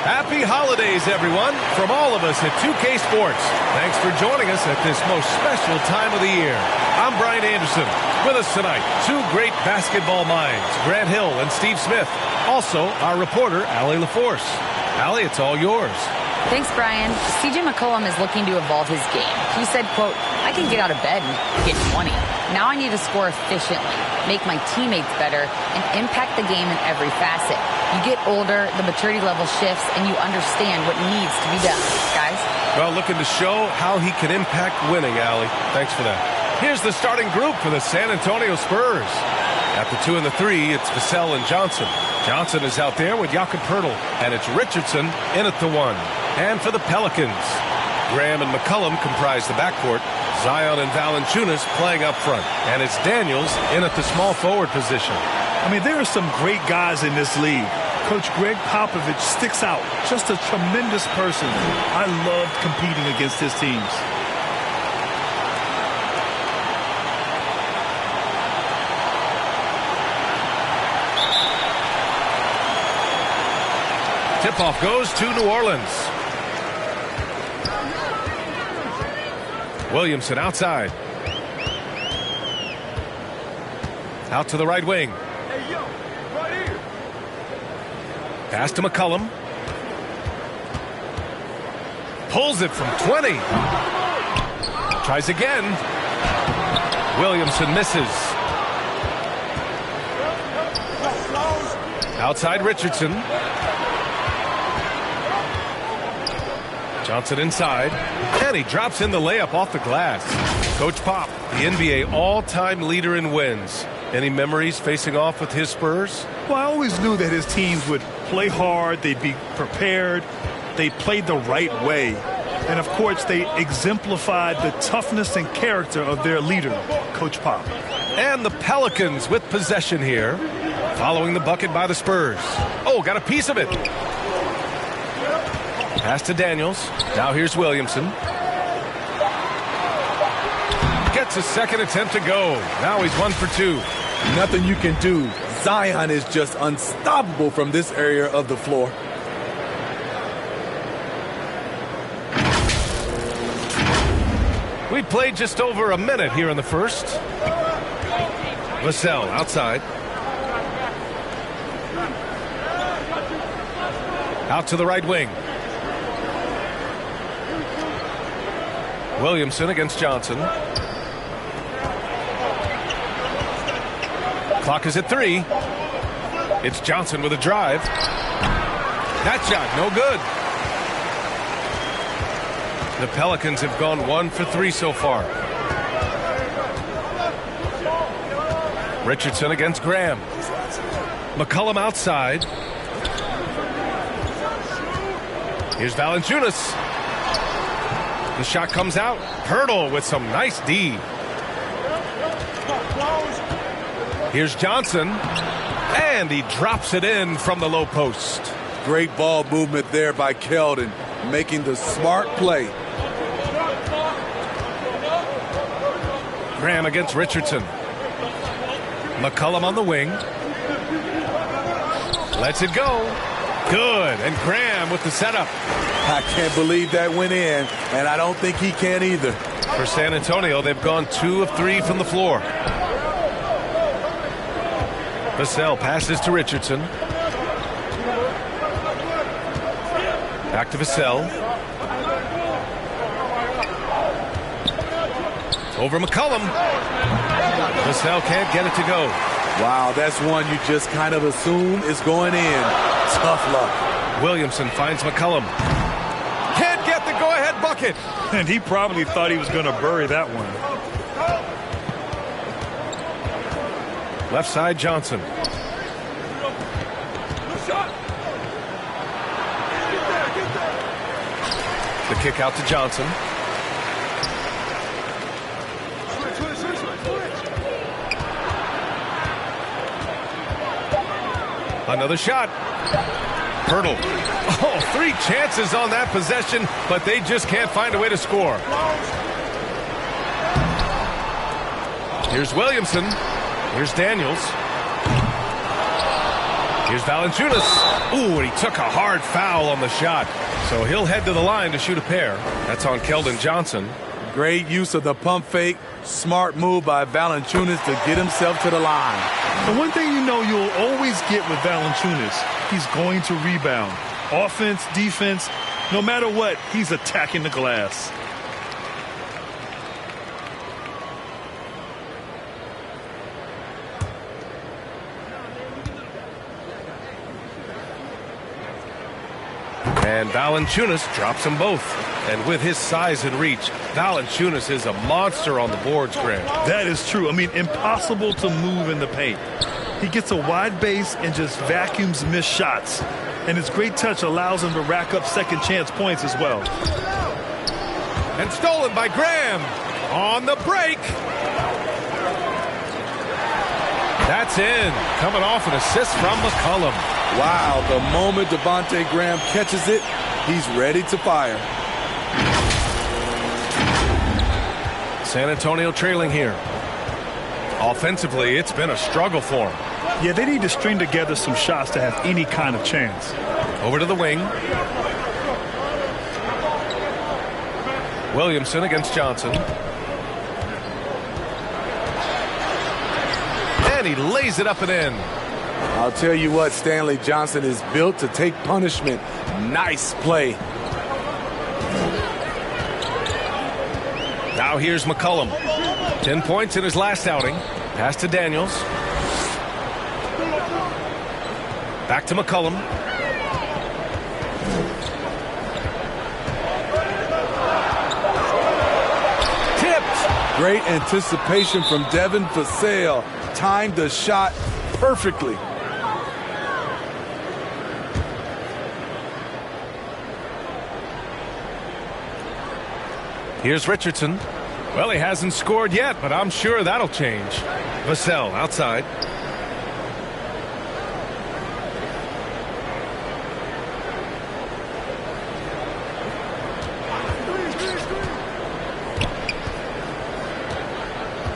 Happy holidays, everyone, from all of us at 2K Sports. Thanks for joining us at this most special time of the year. I'm Brian Anderson. With us tonight, two great basketball minds, Grant Hill and Steve Smith. Also, our reporter, Allie LaForce. Allie, it's all yours. Thanks, Brian. CJ McCollum is looking to evolve his game. He said, quote, I can get out of bed and get 20. Now I need to score efficiently, make my teammates better, and impact the game in every facet. You get older, the maturity level shifts, and you understand what needs to be done. Guys? Well, looking to show how he can impact winning, Allie. Thanks for that. Here's the starting group for the San Antonio Spurs. At the 2 and the 3, it's Vassell and Johnson. Johnson is out there with Jakob Poeltl, and it's Richardson in at the 1. And for the Pelicans, Graham and McCollum comprise the backcourt. Zion and Valanciunas playing up front. And it's Daniels in at the small forward position. I mean, there are some great guys in this league. Coach Greg Popovich sticks out. Just a tremendous person. I loved competing against his teams. Tip-off goes to New Orleans. Williamson outside. Out to the right wing. Pass to McCollum. Pulls it from 20. Tries again. Williamson misses. Outside Richardson. Johnson inside, and he drops in the layup off the glass. Coach Pop, the NBA all-time leader in wins. Any memories facing off with his Spurs? Well, I always knew that his teams would play hard, they'd be prepared, they played the right way. And, of course, they exemplified the toughness and character of their leader, Coach Pop. And the Pelicans with possession here, following the bucket by the Spurs. Oh, got a piece of it. Pass to Daniels. Now here's Williamson. Gets a second attempt to go. Now he's 1 for 2. Nothing you can do. Zion is just unstoppable from this area of the floor. We played just over a minute here in the first. Vassell outside. Out to the right wing. Williamson against Johnson. Clock is at 3. It's Johnson with a drive. That shot, no good. The Pelicans have gone 1 for 3 so far. Richardson against Graham. McCollum outside. Here's Valanciunas. The shot comes out. Poeltl with some nice D. Here's Johnson. And he drops it in from the low post. Great ball movement there by Keldon, making the smart play. Graham against Richardson. McCollum on the wing. Lets it go. Good. And Graham with the setup. I can't believe that went in, and I don't think he can either. For San Antonio, they've gone 2 of 3 from the floor. Vassell passes to Richardson. Back to Vassell. Over McCollum. Vassell can't get it to go. Wow, that's one you just kind of assume is going in. Tough luck. Williamson finds McCollum. Can't get the go-ahead bucket. And he probably thought he was going to bury that one. Left side, Johnson. The kick out to Johnson. Another shot. Poeltl. Oh, 3 chances on that possession, but they just can't find a way to score. Here's Williamson. Here's Daniels. Here's Valanciunas. Ooh, and he took a hard foul on the shot. So he'll head to the line to shoot a pair. That's on Keldon Johnson. Great use of the pump fake. Smart move by Valanciunas to get himself to the line. The one thing you know you'll always get with Valanciunas, he's going to rebound. Offense, defense, no matter what, he's attacking the glass. And Valanciunas drops them both. And with his size and reach, Valanciunas is a monster on the boards, Grant. That is true. I mean, impossible to move in the paint. He gets a wide base and just vacuums missed shots. And his great touch allows him to rack up second chance points as well. And stolen by Graham on the break. That's in. Coming off an assist from McCollum. Wow, the moment Devontae Graham catches it, he's ready to fire. San Antonio trailing here. Offensively, it's been a struggle for him. Yeah, they need to string together some shots to have any kind of chance. Over to the wing. Williamson against Johnson. And he lays it up and in. I'll tell you what, Stanley Johnson is built to take punishment. Nice play. Now here's McCollum. 10 points in his last outing. Pass to Daniels. Back to McCollum. Tipped. Great anticipation from Devin Vassell. Timed the shot perfectly. Here's Richardson. Well, he hasn't scored yet, but I'm sure that'll change. Vassell outside.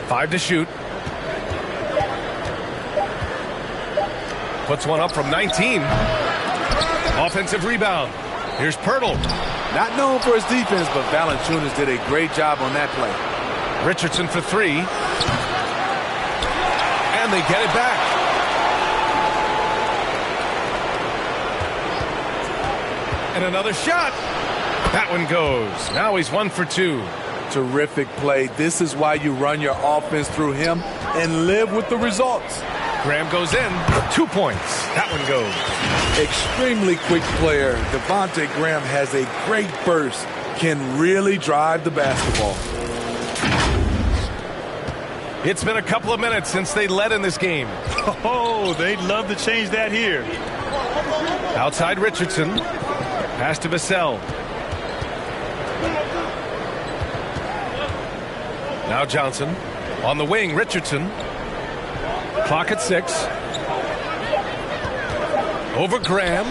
Five to shoot. Puts one up from 19. Offensive rebound. Here's Pirtle. Not known for his defense, but Valanciunas did a great job on that play. Richardson for three. And they get it back. And another shot. That one goes. Now he's 1 for 2. Terrific play. This is why you run your offense through him and live with the results. Graham goes in. 2 points. That one goes. Extremely quick player. Devontae Graham has a great burst. Can really drive the basketball. It's been a couple of minutes since they led in this game. Oh, they'd love to change that here. Outside Richardson. Pass to Vassell. Now Johnson. On the wing, Richardson. Clock at 6. Over Graham.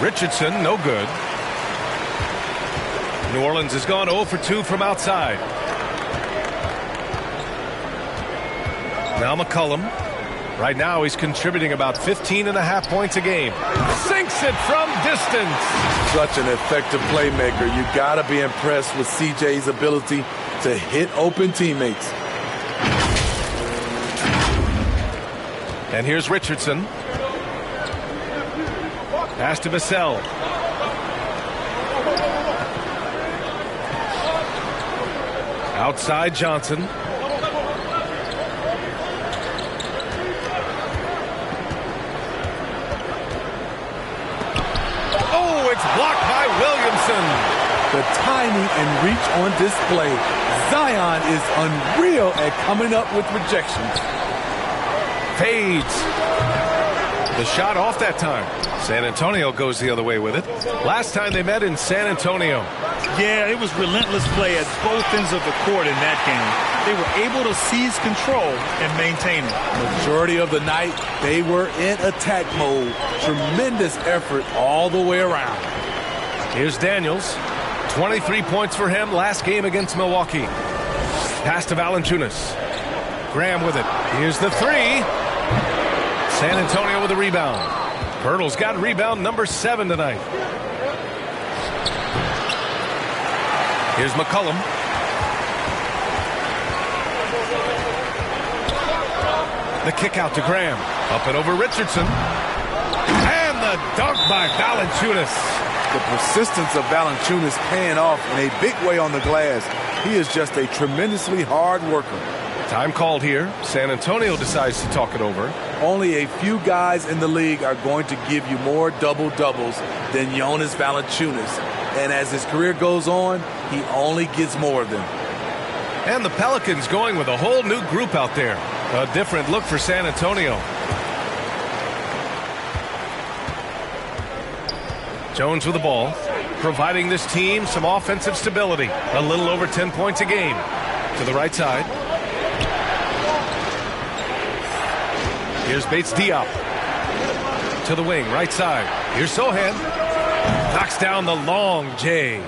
Richardson, no good. New Orleans has gone 0 for 2 from outside. Now McCollum. Right now he's contributing about 15.5 points a game. Sinks it from distance. Such an effective playmaker. You gotta be impressed with CJ's ability to hit open teammates. And here's Richardson. Pass to Vassell. Outside Johnson. Oh, it's blocked by Williamson. The timing and reach on display. Zion is unreal at coming up with rejections. Fades. The shot off that time. San Antonio goes the other way with it. Last time they met in San Antonio. Yeah, it was relentless play at both ends of the court in that game. They were able to seize control and maintain it. Majority of the night, they were in attack mode. Tremendous effort all the way around. Here's Daniels. 23 points for him last game against Milwaukee. Pass to Valanciunas. Graham with it. Here's the three. San Antonio with a rebound. Pirtle's got rebound number 7 tonight. Here's McCollum. The kick out to Graham. Up and over Richardson. And the dunk by Valanciunas. The persistence of Valanciunas paying off in a big way on the glass. He is just a tremendously hard worker. Time called here. San Antonio decides to talk it over. Only a few guys in the league are going to give you more double-doubles than Jonas Valanciunas. And as his career goes on, he only gets more of them. And the Pelicans going with a whole new group out there. A different look for San Antonio. Jones with the ball, providing this team some offensive stability. A little over 10 points a game. To the right side. Here's Bates Diop. To the wing, right side. Here's Sohan. Knocks down the long J.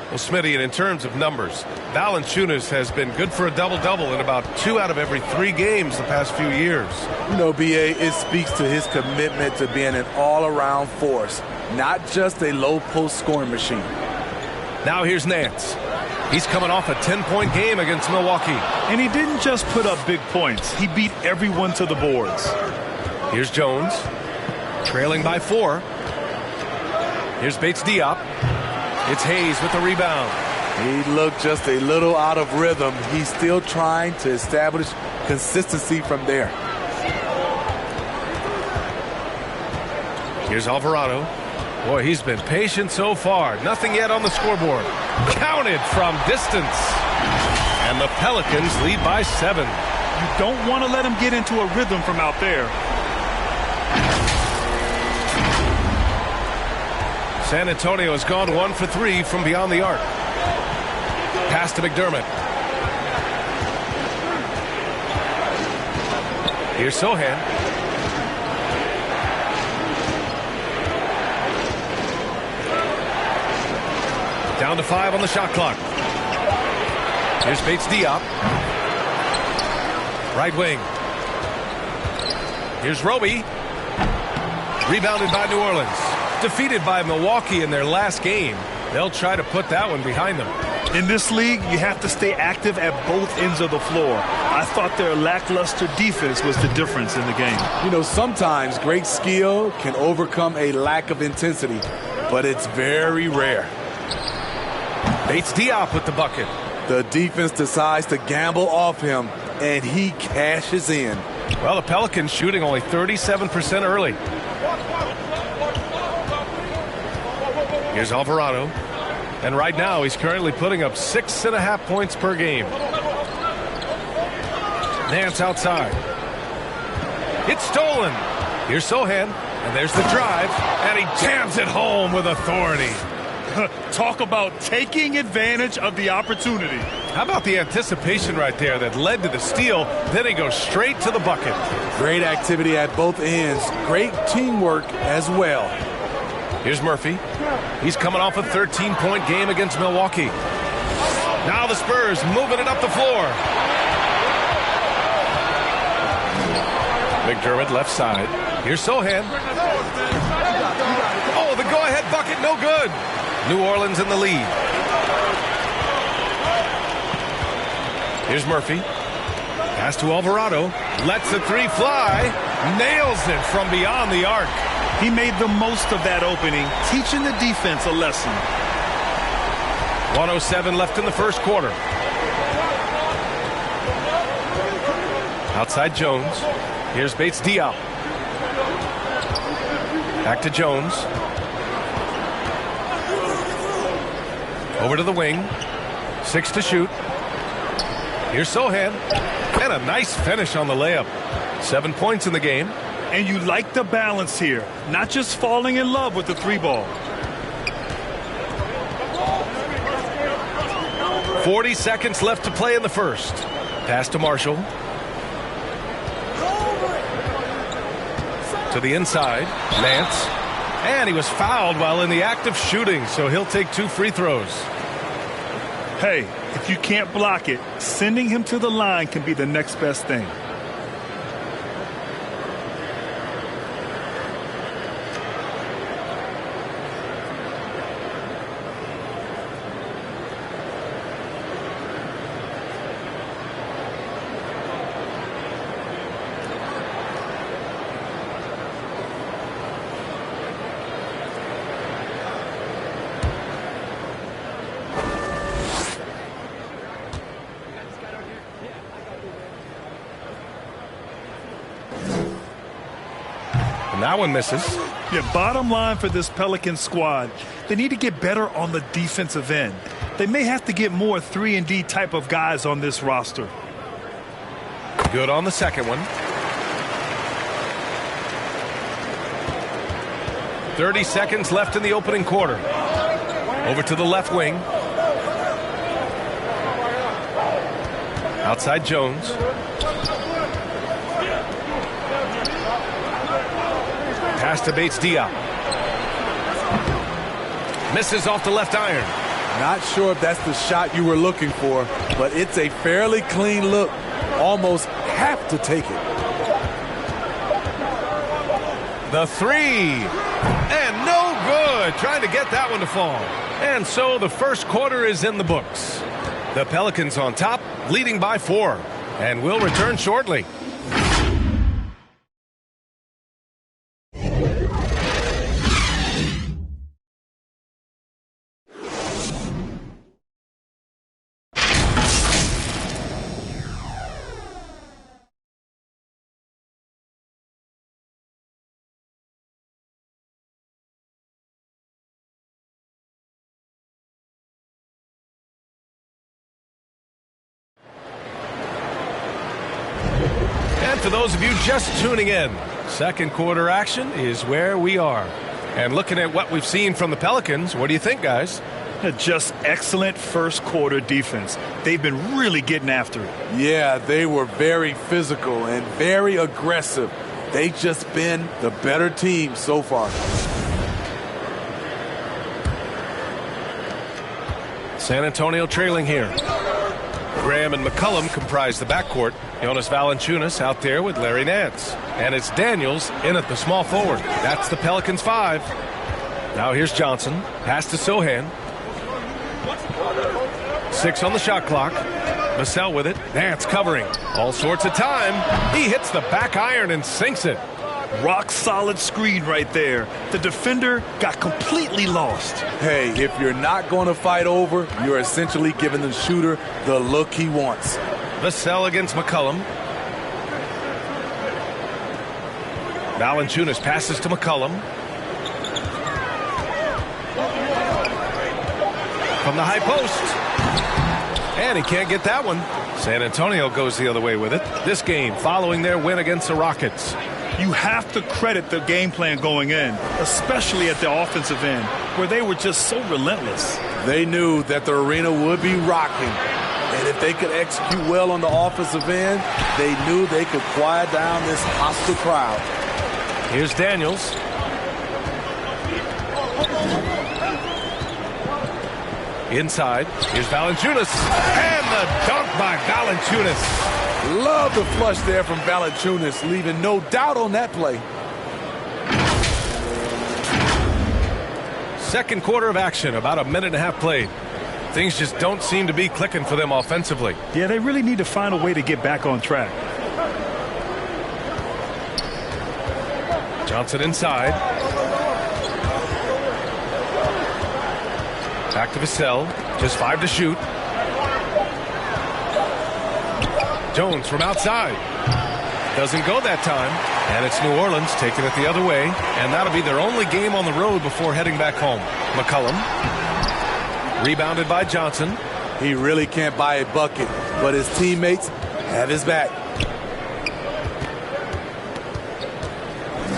Well, Smitty, and in terms of numbers, Valanciunas has been good for a double-double in about 2 out of every 3 games the past few years. You know, B.A., it speaks to his commitment to being an all-around force, not just a low-post scoring machine. Now here's Nance. He's coming off a 10-point game against Milwaukee. And he didn't just put up big points. He beat everyone to the boards. Here's Jones, trailing by 4. Here's Bates Diop. It's Hayes with the rebound. He looked just a little out of rhythm. He's still trying to establish consistency from there. Here's Alvarado. Boy, he's been patient so far. Nothing yet on the scoreboard. Counted from distance. And the Pelicans lead by 7. You don't want to let him get into a rhythm from out there. San Antonio has gone 1 for 3 from beyond the arc. Pass to McDermott. Here's Sohan. Down to 5 on the shot clock. Here's Bates Diop. Right wing. Here's Roby. Rebounded by New Orleans. Defeated by Milwaukee in their last game. They'll try to put that one behind them. In this league, you have to stay active at both ends of the floor. I thought their lackluster defense was the difference in the game. You know, sometimes great skill can overcome a lack of intensity, but it's very rare. Bates Diop with the bucket. The defense decides to gamble off him, and he cashes in. Well, the Pelicans shooting only 37% early. Here's Alvarado. And right now, he's currently putting up 6.5 points per game. Nance outside. It's stolen. Here's Sohan. And there's the drive. And he jams it home with authority. Talk about taking advantage of the opportunity. How about the anticipation right there that led to the steal? Then he goes straight to the bucket. Great activity at both ends. Great teamwork as well. Here's Murphy. He's coming off a 13-point game against Milwaukee. Now the Spurs moving it up the floor. McDermott left side. Here's Sohan. Oh, the go-ahead bucket, no good. New Orleans in the lead. Here's Murphy. Pass to Alvarado. Lets the 3 fly. Nails it from beyond the arc. He made the most of that opening, teaching the defense a lesson. 1:07 left in the first quarter. Outside Jones. Here's Bates Diop. Back to Jones. Over to the wing. 6 to shoot. Here's Sohan. And a nice finish on the layup. 7 points in the game. And you like the balance here, not just falling in love with the 3-ball. 40 seconds left to play in the first. Pass to Marshall. To the inside. Nance. And he was fouled while in the act of shooting, so he'll take 2 free throws. Hey, if you can't block it, sending him to the line can be the next best thing. And that one misses. Yeah, bottom line for this Pelicans squad, they need to get better on the defensive end. They may have to get more 3-and-D type of guys on this roster. Good on the second one. 30 seconds left in the opening quarter. Over to the left wing. Outside Jones. Pass to Bates-Diop. Misses off the left iron. Not sure if that's the shot you were looking for, but it's a fairly clean look. Almost have to take it. The three. And no good. Trying to get that one to fall. And so the first quarter is in the books. The Pelicans on top, leading by 4. And will return shortly. For those of you just tuning in, second quarter action is where we are. And looking at what we've seen from the Pelicans, what do you think, guys? Just excellent first quarter defense. They've been really getting after it. Yeah, they were very physical and very aggressive. They've just been the better team so far. San Antonio trailing here. Graham and McCollum comprise the backcourt. Jonas Valanciunas out there with Larry Nance. And it's Daniels in at the small forward. That's the Pelicans 5. Now here's Johnson. Pass to Sohan. 6 on the shot clock. Vassell with it. Nance covering. All sorts of time. He hits the back iron and sinks it. Rock solid screen right there. The defender got completely lost. Hey, if you're not going to fight over, you're essentially giving the shooter the look he wants. Vassell against McCollum. Valanciunas passes to McCollum. From the high post. And he can't get that one. San Antonio goes the other way with it. This game following their win against the Rockets. You have to credit the game plan going in, especially at the offensive end, where they were just so relentless. They knew that the arena would be rocking. And if they could execute well on the offensive end, they knew they could quiet down this hostile crowd. Here's Daniels. Inside. Here's Valanciunas. And the dunk by Valanciunas. Love the flush there from Valanciunas, leaving no doubt on that play. Second quarter of action, about a minute and a half played. Things just don't seem to be clicking for them offensively. Yeah, they really need to find a way to get back on track. Johnson inside. Back to Vassell. Just 5 to shoot. Jones from outside. Doesn't go that time. And it's New Orleans taking it the other way. And that'll be their only game on the road before heading back home. McCollum. Rebounded by Johnson. He really can't buy a bucket, but his teammates have his back.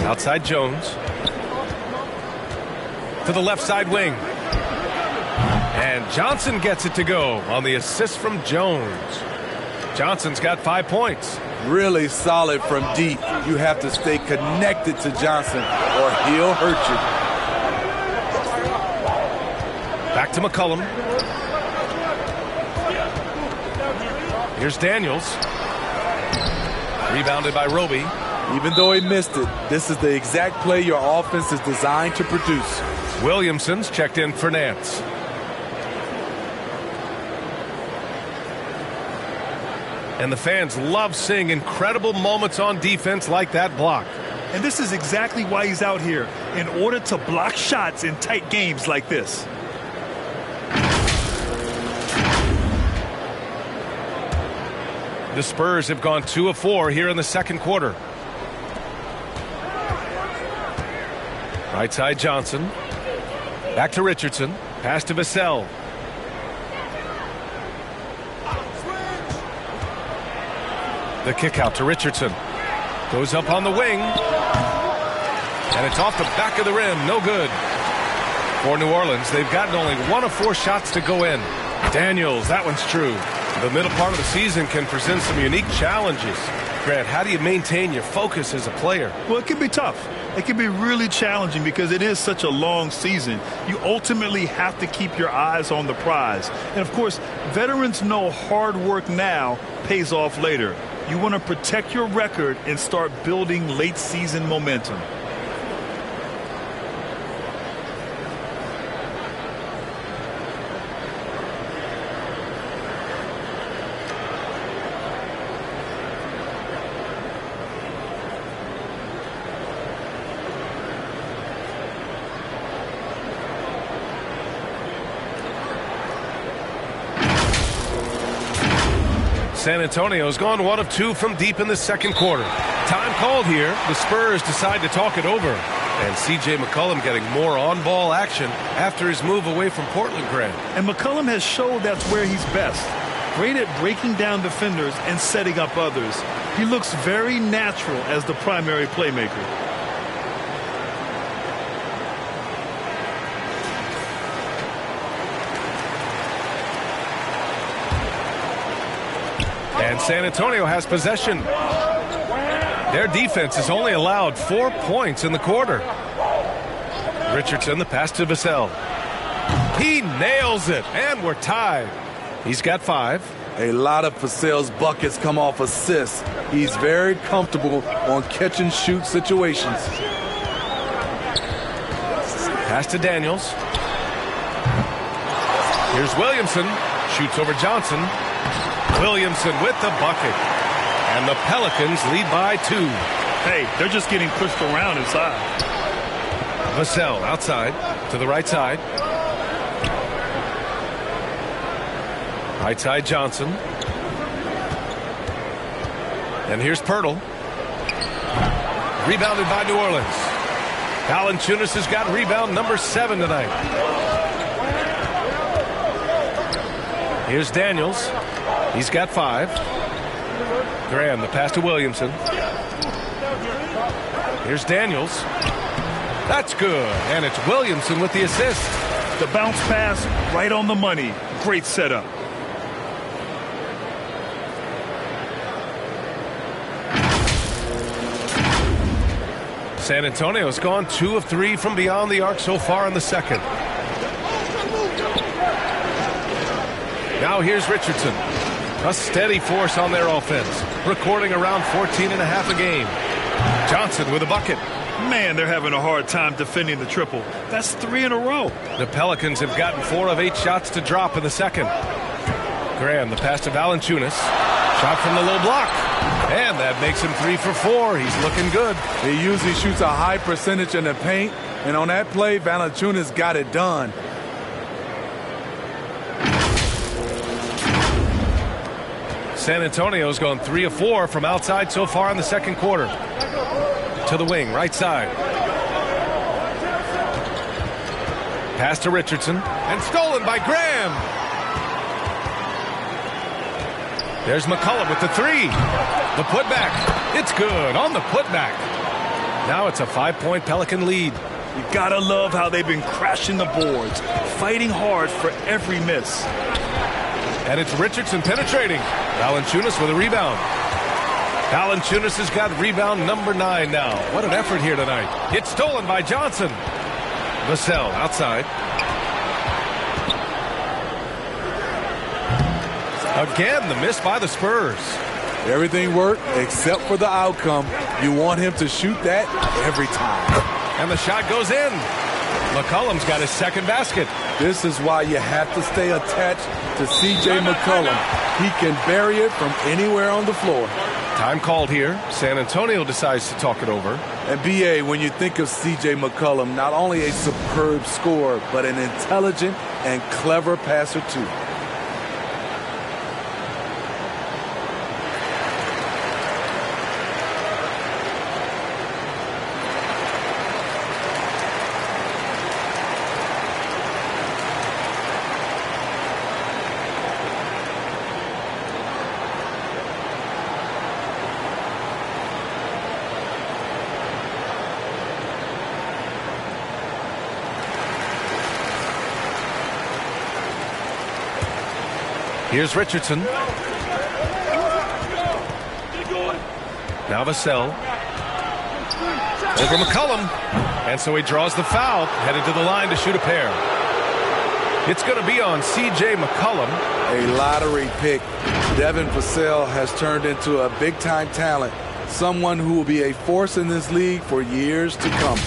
Outside Jones. To the left side wing. And Johnson gets it to go on the assist from Jones. Johnson's got 5 points. Really solid from deep. You have to stay connected to Johnson or he'll hurt you. Back to McCollum. Here's Daniels. Rebounded by Roby. Even though he missed it, this is the exact play your offense is designed to produce. Williamson's checked in for Nance. And the fans love seeing incredible moments on defense like that block. And this is exactly why he's out here, in order to block shots in tight games like this. The Spurs have gone 2 of 4 here in the second quarter. Right side Johnson. Back to Richardson. Pass to Vassell. The kick out to Richardson. Goes up on the wing. And it's off the back of the rim. No good. For New Orleans, they've gotten only 1 of 4 shots to go in. Daniels, that one's true. The middle part of the season can present some unique challenges. Grant, how do you maintain your focus as a player? Well, it can be tough. It can be really challenging because it is such a long season. You ultimately have to keep your eyes on the prize. And, of course, veterans know hard work now pays off later. You want to protect your record and start building late-season momentum. San Antonio's gone 1 of 2 from deep in the second quarter. Time called here. The Spurs decide to talk it over. And C.J. McCollum getting more on-ball action after his move away from Portland, Grant. And McCollum has showed that's where he's best. Great at breaking down defenders and setting up others. He looks very natural as the primary playmaker. And San Antonio has possession. Their defense has only allowed 4 points in the quarter. Richardson, the pass to Vassell. He nails it, and we're tied. He's got 5. A lot of Vassell's buckets come off assists. He's very comfortable on catch-and-shoot situations. Pass to Daniels. Here's Williamson. Shoots over Johnson. Williamson with the bucket. And the Pelicans lead by 2. Hey, they're just getting pushed around inside. Vassell outside to the right side. Right side Johnson. And here's Pirtle. Rebounded by New Orleans. Valanciunas has got rebound number 7 tonight. Here's Daniels. He's got 5. Graham, the pass to Williamson. Here's Daniels. That's good. And it's Williamson with the assist. The bounce pass right on the money. Great setup. San Antonio's gone 2 of 3 from beyond the arc so far in the second. Now here's Richardson. A steady force on their offense, recording around 14.5 a game. Johnson with a bucket. Man, they're having a hard time defending the triple. That's 3 in a row. The Pelicans have gotten 4 of 8 shots to drop in the second. Graham, the pass to Valanciunas. Shot from the low block. And that makes him 3 for 4. He's looking good. He usually shoots a high percentage in the paint. And on that play, Valanciunas got it done. San Antonio's gone 3 of 4 from outside so far in the second quarter. To the wing, right side. Pass to Richardson. And stolen by Graham. There's McCollum with the 3. The putback. It's good on the putback. Now it's a 5-point Pelican lead. You gotta love how they've been crashing the boards, fighting hard for every miss. And it's Richardson penetrating. Valanciunas with a rebound. Valanciunas has got rebound number 9 now. What an effort here tonight. It's stolen by Johnson. Vassell outside. Again, the miss by the Spurs. Everything worked except for the outcome. You want him to shoot that every time. And the shot goes in. McCollum's got his second basket. This is why you have to stay attached to C.J. McCollum. He can bury it from anywhere on the floor. Time called here. San Antonio decides to talk it over. And B.A., when you think of C.J. McCollum, not only a superb scorer, but an intelligent and clever passer, too. Here's Richardson. Now Vassell. Over McCollum. And so he draws the foul, headed to the line to shoot a pair. It's going to be on C.J. McCollum. A lottery pick. Devin Vassell has turned into a big-time talent. Someone who will be a force in this league for years to come.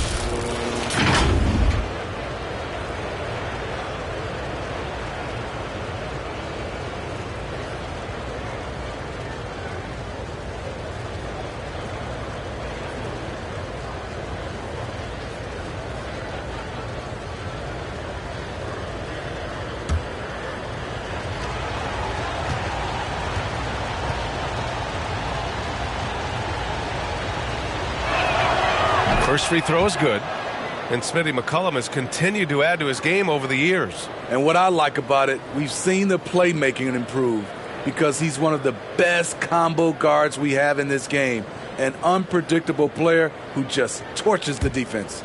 First free throw is good. And Smitty, McCollum has continued to add to his game over the years. And what I like about it, we've seen the playmaking improve because he's one of the best combo guards we have in this game. An unpredictable player who just torches the defense.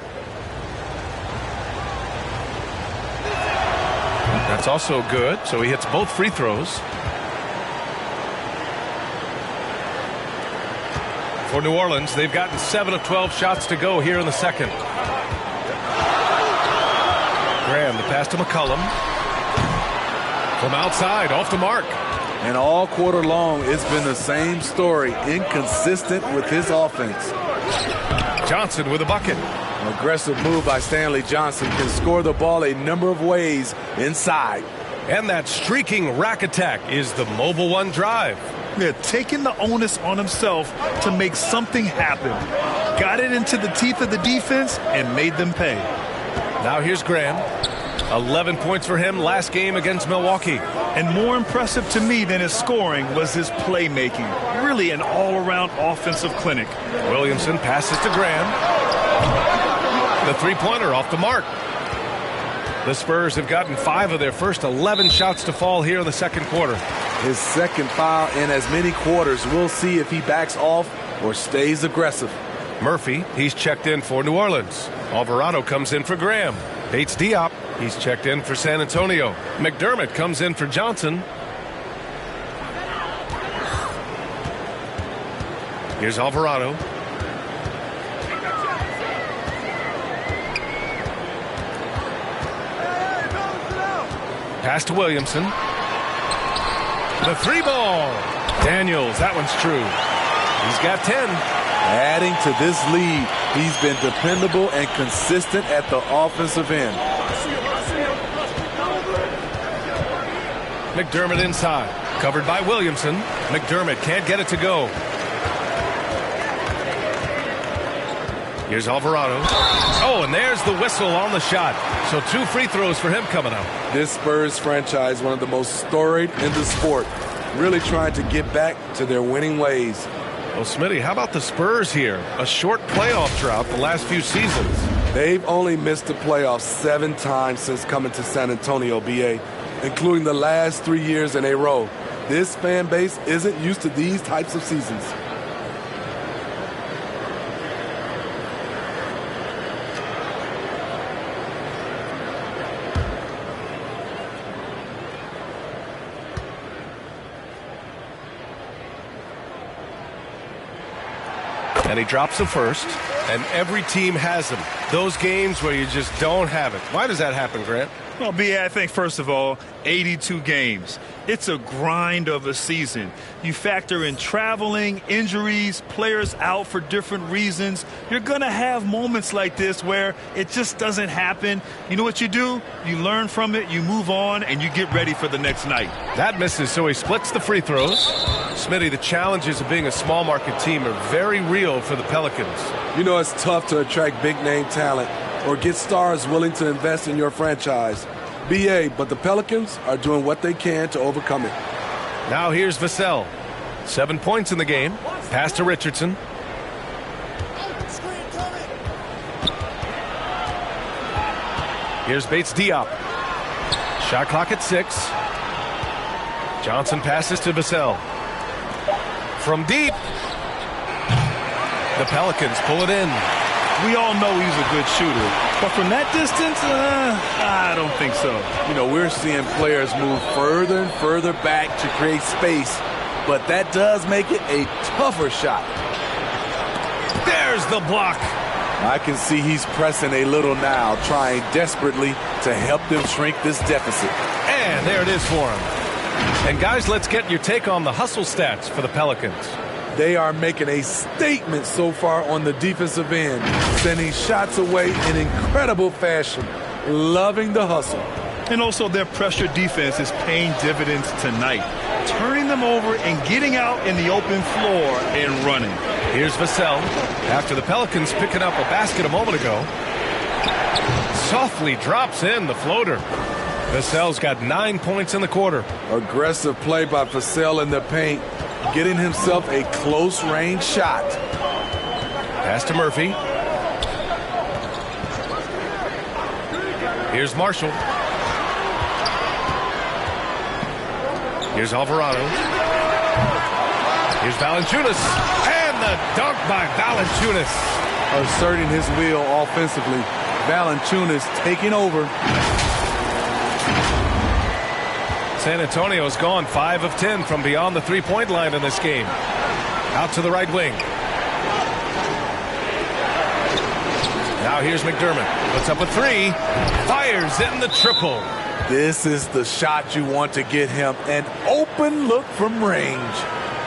That's also good. So he hits both free throws. For New Orleans, they've gotten 7 of 12 shots to go here in the second. Graham, the pass to McCollum. From outside, off the mark. And all quarter long, it's been the same story. Inconsistent with his offense. Johnson with a bucket. An aggressive move by Stanley Johnson can score the ball a number of ways inside. And that streaking rack attack is the Mobile One drive. They're taking the onus on himself to make something happen. Got it into the teeth of the defense and made them pay. Now here's Graham. 11 points for him last game against Milwaukee. And more impressive to me than his scoring was his playmaking. Really an all-around offensive clinic. Williamson passes to Graham. The three-pointer off the mark. The Spurs have gotten 5 of their first 11 shots to fall here in the second quarter. His second foul in as many quarters. We'll see if he backs off or stays aggressive. Murphy, he's checked in for New Orleans. Alvarado comes in for Graham. Bates Diop, he's checked in for San Antonio. McDermott comes in for Johnson. Here's Alvarado. Pass to Williamson. The three ball. Daniels, that one's true. He's got 10. Adding to this lead, he's been dependable and consistent at the offensive end. McDermott inside. Covered by Williamson. McDermott can't get it to go. Here's Alvarado. Oh, and there's the whistle on the shot. So 2 free throws for him coming up. This Spurs franchise, one of the most storied in the sport, really trying to get back to their winning ways. Well, Smitty, how about the Spurs here? A short playoff drought the last few seasons. They've only missed the playoffs 7 times since coming to San Antonio, BA, including the last 3 years in a row. This fan base isn't used to these types of seasons. And he drops the first, and every team has them. Those games where you just don't have it. Why does that happen, Grant? Well, B.A., I think, first of all, 82 games. It's a grind of a season. You factor in traveling, injuries, players out for different reasons. You're going to have moments like this where it just doesn't happen. You know what you do? You learn from it, you move on, and you get ready for the next night. That misses, so he splits the free throws. Smitty, the challenges of being a small market team are very real for the Pelicans. You know, it's tough to attract big-name talent or get stars willing to invest in your franchise. BA, but the Pelicans are doing what they can to overcome it. Now here's Vassell. 7 points in the game. Pass to Richardson. Here's Bates Diop. Shot clock at 6. Johnson passes to Vassell. From deep. The Pelicans pull it in. We all know he's a good shooter. But from that distance, I don't think so. You know, we're seeing players move further and further back to create space, but that does make it a tougher shot. There's the block. I can see he's pressing a little now, trying desperately to help them shrink this deficit. And there it is for him. And guys, let's get your take on the hustle stats for the Pelicans. They are making a statement so far on the defensive end, sending shots away in incredible fashion. Loving the hustle. And also their pressure defense is paying dividends tonight, turning them over and getting out in the open floor and running. Here's Vassell after the Pelicans picking up a basket a moment ago. Softly drops in the floater. Vassell's got 9 points in the quarter. Aggressive play by Vassell in the paint, getting himself a close-range shot. Pass to Murphy. Here's Marshall. Here's Alvarado. Here's Valanciunas. And the dunk by Valanciunas. Asserting his will offensively. Valanciunas taking over. San Antonio's gone 5 of 10 from beyond the three-point line in this game. Out to the right wing. Now here's McDermott. Puts up a three. Fires in the triple. This is the shot you want to get him. An open look from range.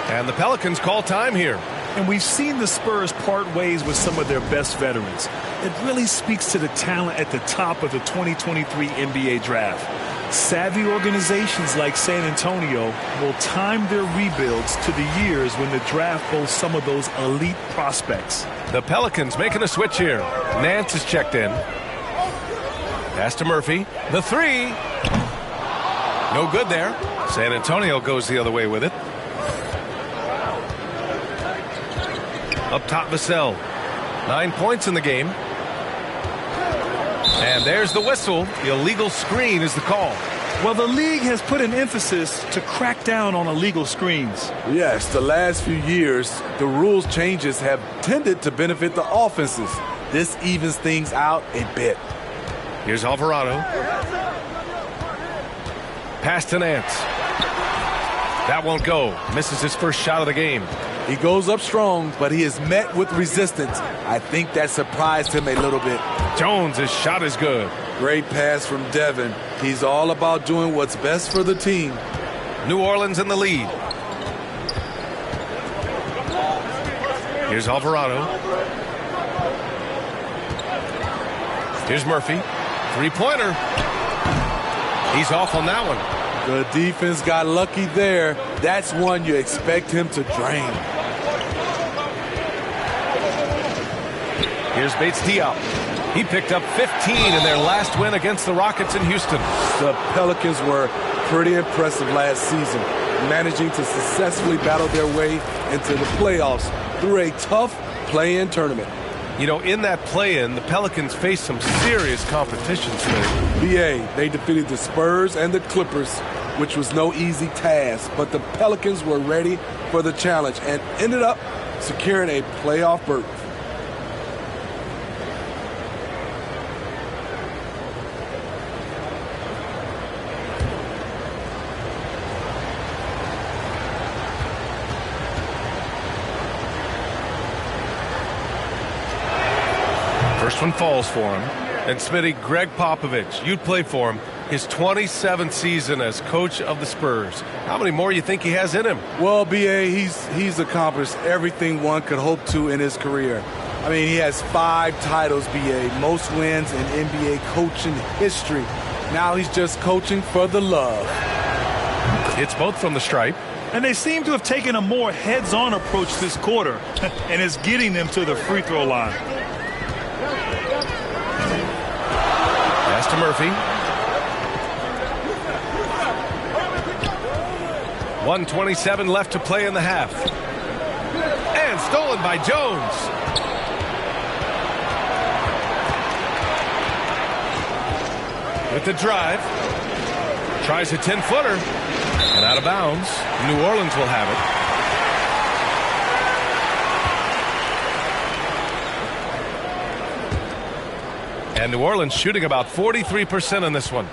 And the Pelicans call time here. And we've seen the Spurs part ways with some of their best veterans. It really speaks to the talent at the top of the 2023 NBA draft. Savvy organizations like San Antonio will time their rebuilds to the years when the draft boasts some of those elite prospects. The Pelicans making a switch here. Nance is checked in. Pass to Murphy. The three. No good there. San Antonio goes the other way with it. Up top, Vassell. 9 points in the game. And there's the whistle. The illegal screen is the call. Well, the league has put an emphasis to crack down on illegal screens. Yes, the last few years, the rules changes have tended to benefit the offenses. This evens things out a bit. Here's Alvarado. Pass to Nance. That won't go. Misses his first shot of the game. He goes up strong, but he is met with resistance. I think that surprised him a little bit. Jones, his shot is good. Great pass from Devin. He's all about doing what's best for the team. New Orleans in the lead. Here's Alvarado. Here's Murphy. Three-pointer. He's off on that one. The defense got lucky there. That's one you expect him to drain. Here's Bates-Diop. He picked up 15 in their last win against the Rockets in Houston. The Pelicans were pretty impressive last season, managing to successfully battle their way into the playoffs through a tough play-in tournament. You know, in that play-in, the Pelicans faced some serious competition today. BA, they defeated the Spurs and the Clippers, which was no easy task, but the Pelicans were ready for the challenge and ended up securing a playoff berth. First one falls for him. And Smitty, Greg Popovich, you'd play for him. His 27th season as coach of the Spurs. How many more you think he has in him? Well, BA, he's accomplished everything one could hope to in his career. I mean, he has 5 titles, BA, most wins in NBA coaching history. Now he's just coaching for the love. It's both from the stripe. And they seem to have taken a more heads-on approach this quarter, and it's getting them to the free throw line. Pass to Murphy. 1:27 left to play in the half. And stolen by Jones. With the drive. Tries a 10-footer. And out of bounds. New Orleans will have it. And New Orleans shooting about 43% on this one.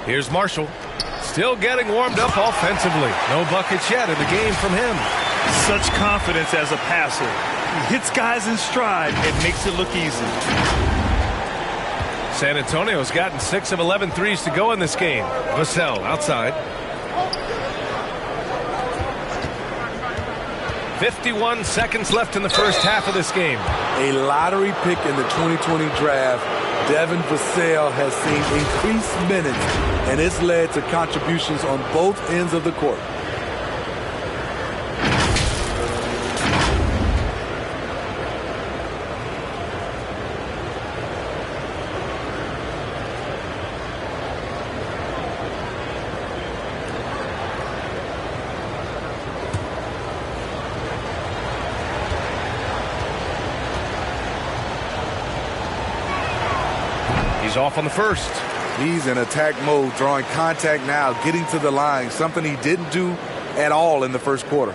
Here's Marshall. Still getting warmed up offensively. No buckets yet in the game from him. Such confidence as a passer. He hits guys in stride and makes it look easy. San Antonio's gotten 6 of 11 threes to go in this game. Vassell outside. 51 seconds left in the first half of this game. A lottery pick in the 2020 draft, Devin Vassell has seen increased minutes, and it's led to contributions on both ends of the court. He's off on the first. He's in attack mode, drawing contact now, getting to the line, something he didn't do at all in the first quarter.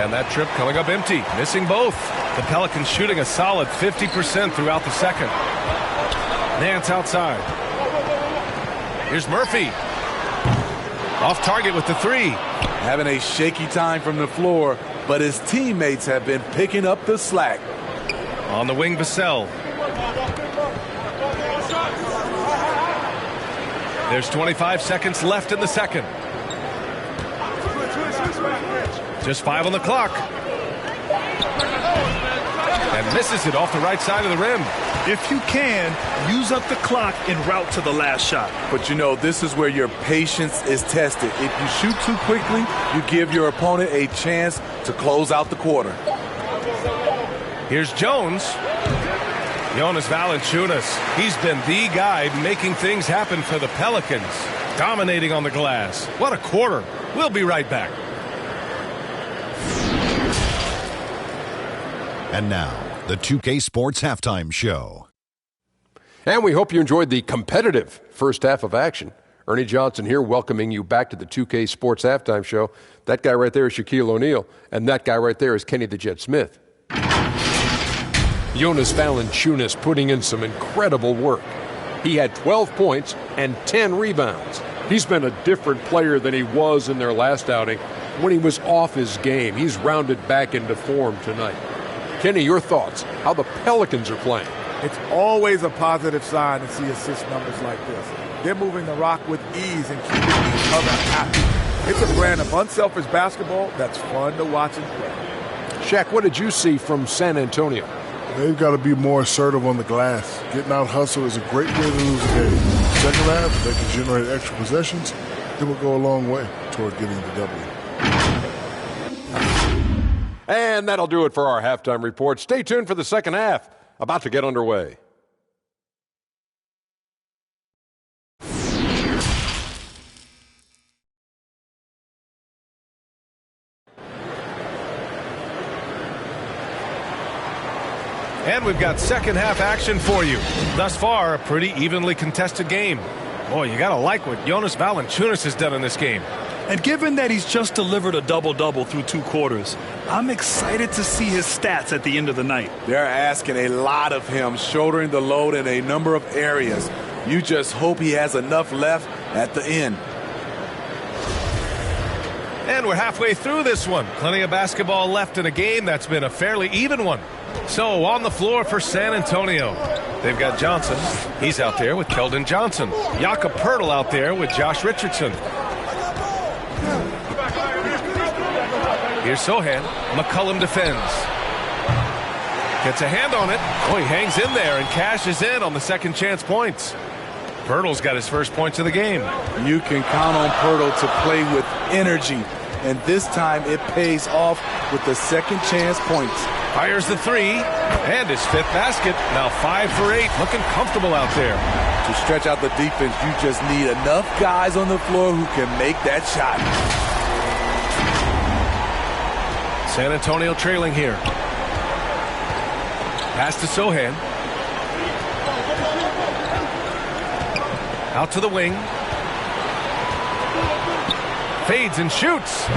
And that trip coming up empty, missing both. The Pelicans shooting a solid 50% throughout the second. Nance outside. Here's Murphy. Off target with the three. Having a shaky time from the floor, but his teammates have been picking up the slack. On the wing, Vassell. There's 25 seconds left in the second. Just 5 on the clock. And misses it off the right side of the rim. If you can, use up the clock en route to the last shot. But you know, this is where your patience is tested. If you shoot too quickly, you give your opponent a chance to close out the quarter. Here's Jones. Jonas Valanciunas. He's been the guy making things happen for the Pelicans. Dominating on the glass. What a quarter. We'll be right back. And now, the 2K Sports Halftime Show. And we hope you enjoyed the competitive first half of action. Ernie Johnson here welcoming you back to the 2K Sports Halftime Show. That guy right there is Shaquille O'Neal, and that guy right there is Kenny the Jet Smith. Jonas Valanciunas putting in some incredible work. He had 12 points and 10 rebounds. He's been a different player than he was in their last outing when he was off his game. He's rounded back into form tonight. Kenny, your thoughts, how the Pelicans are playing? It's always a positive sign to see assist numbers like this. They're moving the rock with ease and keeping each other happy. It's a brand of unselfish basketball that's fun to watch and play. Shaq, what did you see from San Antonio? They've got to be more assertive on the glass. Getting out hustle is a great way to lose a game. Second half, if they can generate extra possessions, it will go a long way toward getting the W. And that'll do it for our halftime report. Stay tuned for the second half, about to get underway. And we've got second half action for you. Thus far, a pretty evenly contested game. Boy, you got to like what Jonas Valanciunas has done in this game. And given that he's just delivered a double-double through 2 quarters, I'm excited to see his stats at the end of the night. They're asking a lot of him, shouldering the load in a number of areas. You just hope he has enough left at the end. And we're halfway through this one. Plenty of basketball left in a game that's been a fairly even one. So on the floor for San Antonio, they've got Johnson. He's out there with Keldon Johnson. Jakob Poeltl out there with Josh Richardson. Here's Sohan. McCollum defends. Gets a hand on it. Oh, he hangs in there and cashes in on the second chance points. Poeltl's got his first points of the game. You can count on Poeltl to play with energy, and this time it pays off with the second chance points. Fires the three, and his 5th basket. Now 5 for 8, looking comfortable out there. To stretch out the defense, you just need enough guys on the floor who can make that shot. San Antonio trailing here. Pass to Sohan. Out to the wing. Fades and shoots.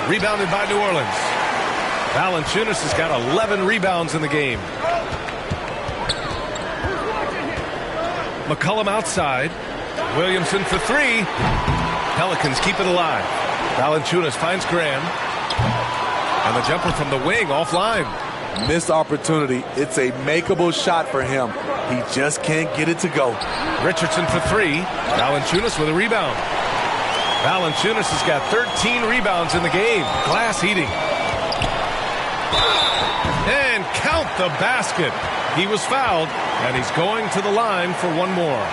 Rebounded by New Orleans. Valanciunas has got 11 rebounds in the game. McCollum outside. Williamson for three. Pelicans keep it alive. Valanciunas finds Graham. And the jumper from the wing offline. Missed opportunity. It's a makeable shot for him. He just can't get it to go. Richardson for three. Valanciunas with a rebound. Valanciunas has got 13 rebounds in the game. Glass heating. And count the basket. He was fouled, and he's going to the line for one more.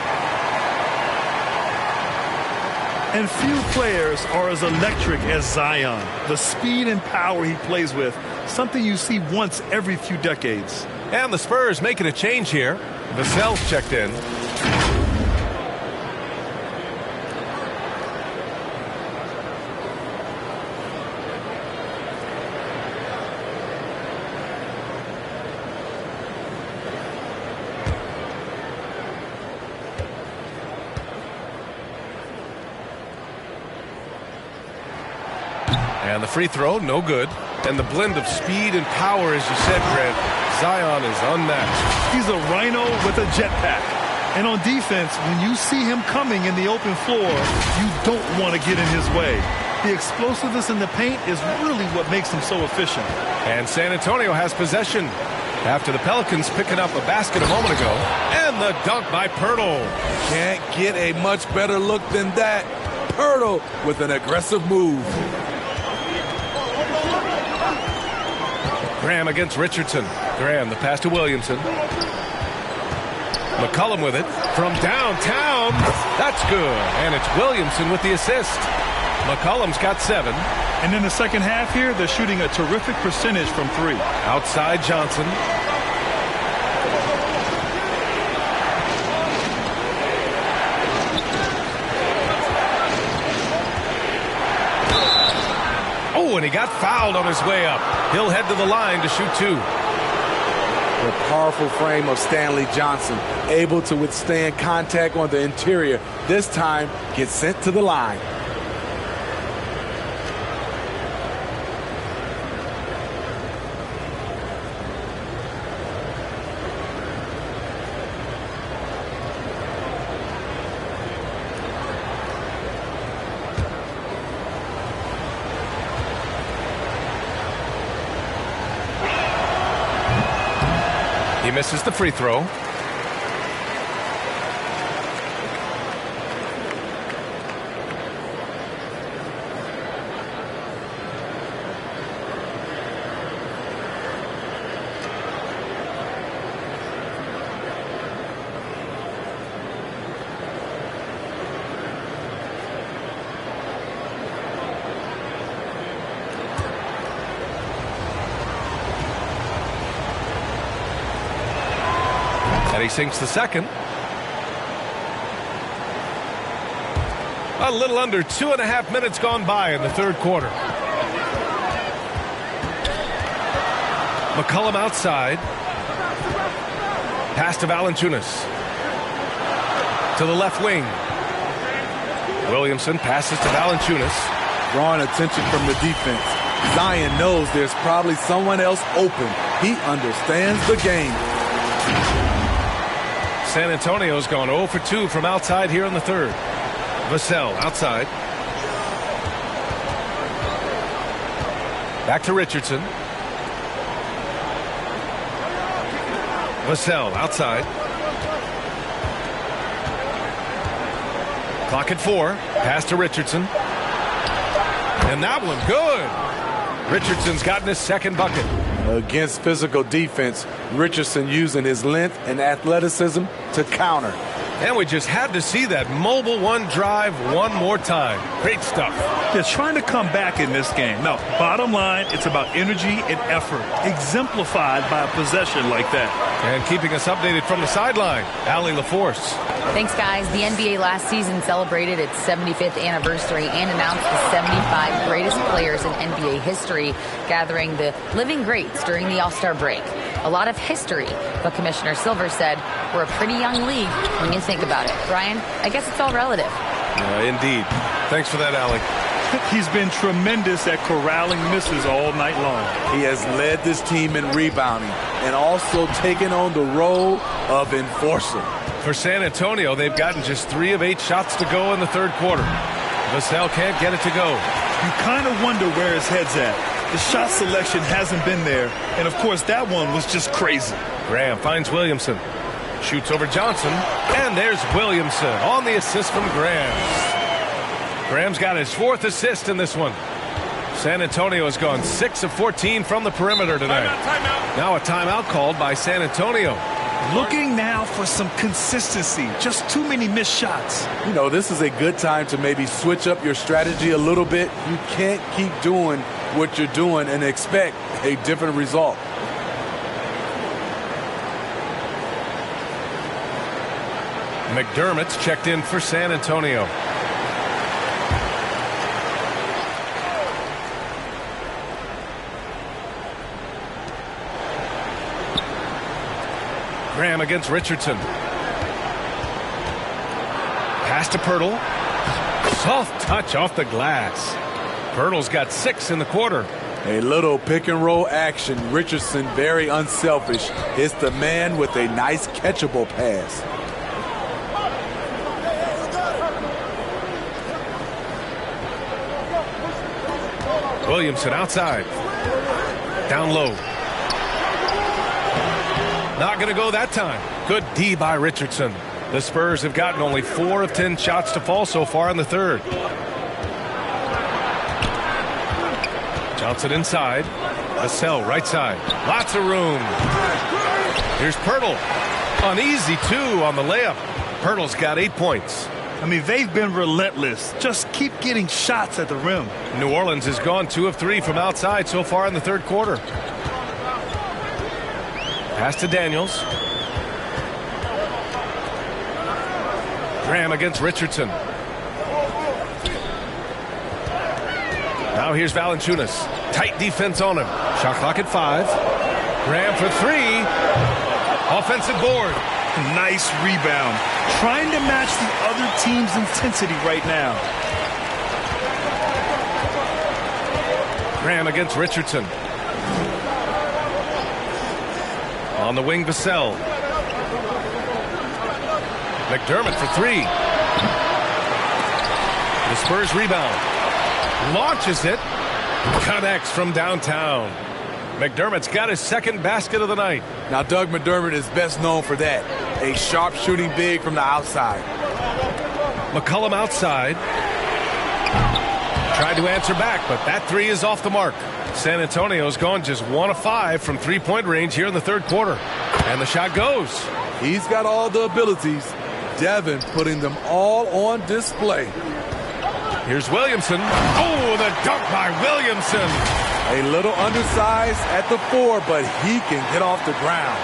And few players are as electric as Zion. The speed and power he plays with, something you see once every few decades. And the Spurs making a change here. Vassell's checked in. And the free throw, no good. And the blend of speed and power, as you said, Grant, Zion is unmatched. He's a rhino with a jetpack. And on defense, when you see him coming in the open floor, you don't want to get in his way. The explosiveness in the paint is really what makes him so efficient. And San Antonio has possession after the Pelicans picking up a basket a moment ago. And the dunk by Pirtle. Can't get a much better look than that. Pirtle with an aggressive move. Graham against Richardson. Graham, the pass to Williamson. McCollum with it from downtown. That's good. And it's Williamson with the assist. McCollum's got 7. And in the second half here, they're shooting a terrific percentage from 3. Outside Johnson. Oh, and he got fouled on his way up. He'll head to the line to shoot 2. The powerful frame of Stanley Johnson, able to withstand contact on the interior. This time, gets sent to the line. He misses the free throw. And he sinks the second. A little under 2.5 minutes gone by in the third quarter. McCollum outside. Pass to Valanciunas. To the left wing. Williamson passes to Valanciunas. Drawing attention from the defense. Zion knows there's probably someone else open. He understands the game. San Antonio's gone 0 for 2 from outside here in the third. Vassell outside. Back to Richardson. Vassell outside. Clock at 4. Pass to Richardson. And that one good. Richardson's gotten his second bucket. Against physical defense, Richardson using his length and athleticism to counter. And we just had to see that mobile one drive one more time. Great stuff. They're trying to come back in this game. Now, bottom line, it's about energy and effort, exemplified by a possession like that. And keeping us updated from the sideline, Allie LaForce. Thanks, guys. The NBA last season celebrated its 75th anniversary and announced the 75 greatest players in NBA history, gathering the living greats during the All-Star break. A lot of history. But Commissioner Silver said, we're a pretty young league when you think about it. Brian, I guess it's all relative. Indeed. Thanks for that, Allie. He's been tremendous at corralling misses all night long. He has led this team in rebounding and also taken on the role of enforcer. For San Antonio, they've gotten just 3 of 8 shots to go in the third quarter. Vassell can't get it to go. You kind of wonder where his head's at. The shot selection hasn't been there, and of course that one was just crazy. Graham finds Williamson. Shoots over Johnson, and there's Williamson on the assist from Graham. Graham's got his 4th assist in this one. San Antonio has gone 6 of 14 from the perimeter tonight. Timeout. Now a timeout called by San Antonio. Looking now for some consistency. Just too many missed shots. You know, this is a good time to maybe switch up your strategy a little bit. You can't keep doing what you're doing and expect a different result. McDermott's checked in for San Antonio. Graham against Richardson. Pass to Pirtle. Soft touch off the glass. Pirtle's got 6 in the quarter. A little pick and roll action. Richardson very unselfish. Hits the man with a nice catchable pass. Williamson outside. Down low. Not going to go that time. Good D by Richardson. The Spurs have gotten only 4 of 10 shots to fall so far in the third. Johnson inside. Vassell right side. Lots of room. Here's Pirtle. Uneasy, 2 on the layup. Pirtle's got 8 points. I mean, they've been relentless. Just keep getting shots at the rim. New Orleans has gone 2 of 3 from outside so far in the third quarter. Pass to Daniels. Graham against Richardson. Now here's Valanciunas. Tight defense on him. Shot clock at 5. Graham for 3. Offensive board. Nice rebound. Trying to match the other team's intensity right now. Graham against Richardson. On the wing, Vassell. McDermott for 3. The Spurs rebound. Launches it. Connects from downtown. McDermott's got his 2nd basket of the night. Now, Doug McDermott is best known for that. A sharp shooting big from the outside. McCollum outside. Tried to answer back, but that 3 is off the mark. San Antonio's gone just 1 of 5 from 3-point range here in the third quarter. And the shot goes. He's got all the abilities. Devin putting them all on display. Here's Williamson. Oh, the dunk by Williamson. A little undersized at the 4, but he can get off the ground.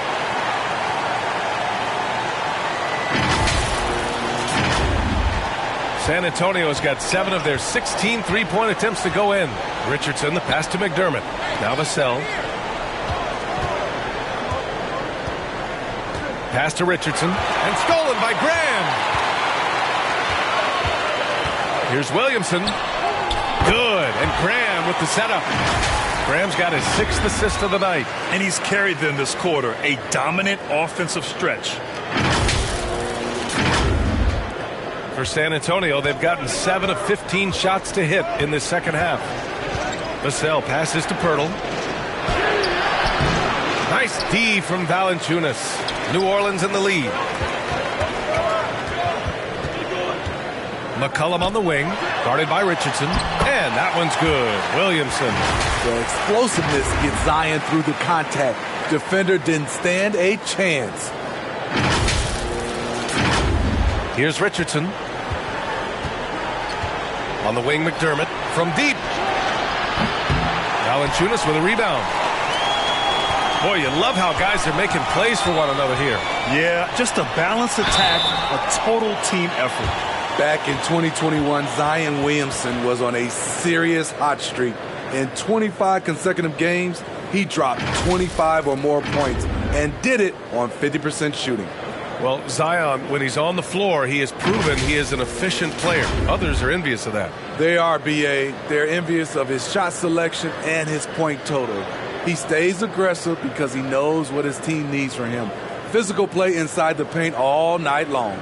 San Antonio's got 7 of their 16 3-point attempts to go in. Richardson, the pass to McDermott. Now Vassell. Pass to Richardson. And stolen by Graham. Here's Williamson. Good. And Graham with the setup. Graham's got his 6th assist of the night. And he's carried them this quarter. A dominant offensive stretch. For San Antonio, they've gotten 7 of 15 shots to hit in this second half. Vassell passes to Pirtle. Nice D from Valanciunas. New Orleans in the lead. McCollum on the wing, guarded by Richardson. And that one's good. Williamson. The explosiveness gets Zion through the contact. Defender didn't stand a chance. Here's Richardson. On the wing, McDermott from deep. Valanciunas with a rebound. Boy, you love how guys are making plays for one another here. Yeah, just a balanced attack, a total team effort. Back in 2021, Zion Williamson was on a serious hot streak. In 25 consecutive games, He dropped 25 or more points and did it on 50% shooting. Well, Zion, when he's on the floor, he has proven he is an efficient player. Others are envious of that. They are, B.A. They're envious of his shot selection and his point total. He stays aggressive because he knows what his team needs from him. Physical play inside the paint all night long.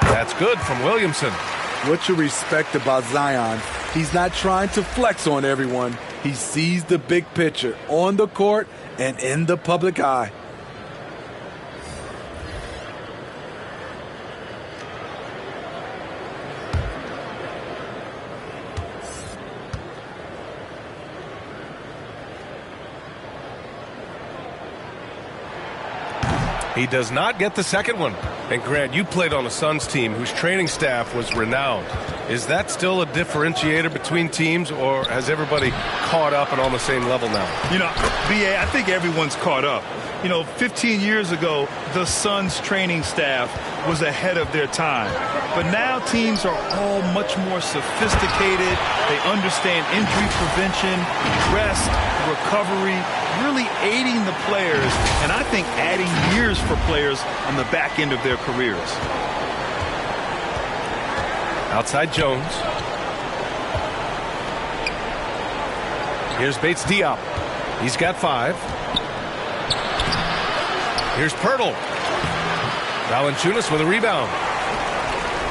That's good from Williamson. What you respect about Zion, he's not trying to flex on everyone. He sees the big picture on the court and in the public eye. He does not get the second one. And Grant, you played on a Suns team whose training staff was renowned. Is that still a differentiator between teams, or has everybody caught up and on the same level now? You know, B.A., I think everyone's caught up. 15 years ago, the Suns training staff was ahead of their time. But now teams are all much more sophisticated. They understand injury prevention, rest, recovery, really aiding the players, and I think adding years for players on the back end of their careers. Outside Jones. Here's Bates Diop. He's got 5. Here's Pirtle. Valanciunas with a rebound.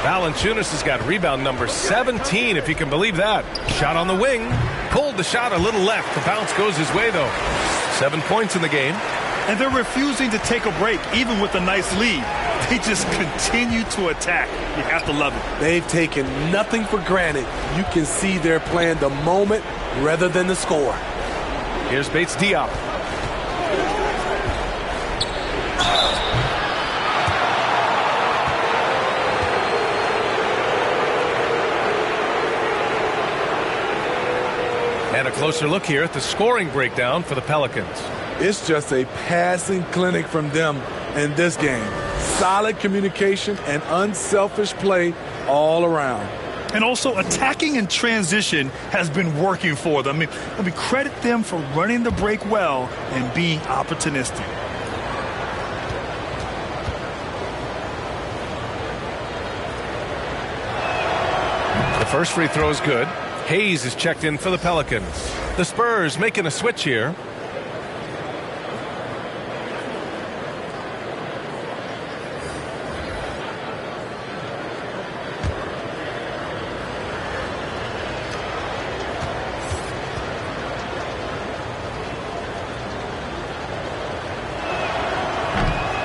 Valanciunas has got rebound number 17, if you can believe that. Shot on the wing. Pulled the shot a little left. The bounce goes his way, though. 7 points in the game. And they're refusing to take a break, even with a nice lead. They just continue to attack. You have to love it. They've taken nothing for granted. You can see they're playing the moment rather than the score. Here's Bates Diop. And a closer look here at the scoring breakdown for the Pelicans. It's just a passing clinic from them in this game. Solid communication and unselfish play all around. And also attacking in transition has been working for them. I mean, credit them for running the break well and being opportunistic. The first free throw is good. Hayes is checked in for the Pelicans. The Spurs making a switch here.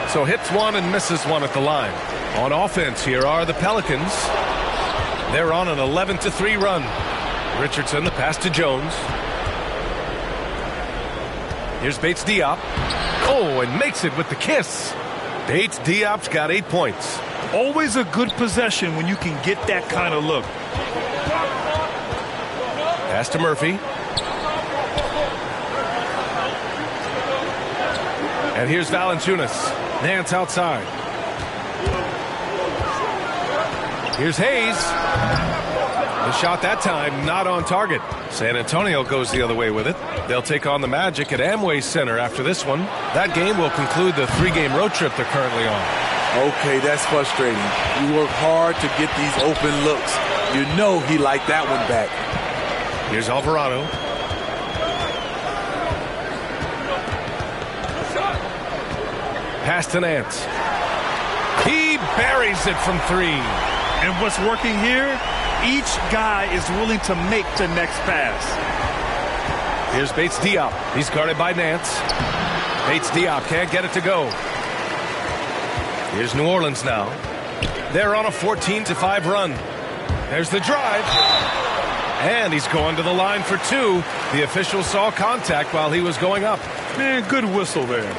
So hits one and misses one at the line. On offense, here are the Pelicans. They're on an 11-3 run. Richardson, the pass to Jones. Here's Bates Diop. Oh, and makes it with the kiss. Bates Diop's got 8 points. Always a good possession when you can get that kind of look. Pass to Murphy. And here's Valanciunas. Nance outside. Here's Hayes. The shot that time not on target. San Antonio goes the other way with it. They'll take on the Magic at Amway Center after this one. That game will conclude the 3-game road trip they're currently on. Okay, that's frustrating. You work hard to get these open looks. You know he liked that one back. Here's Alvarado. Pass to Nance. He buries it from 3. And what's working here? Each guy is willing to make the next pass. Here's Bates Diop. He's guarded by Nance. Bates Diop can't get it to go. Here's New Orleans now. They're on a 14-5 run. There's the drive. And he's going to the line for 2. The official saw contact while he was going up. Man, good whistle there.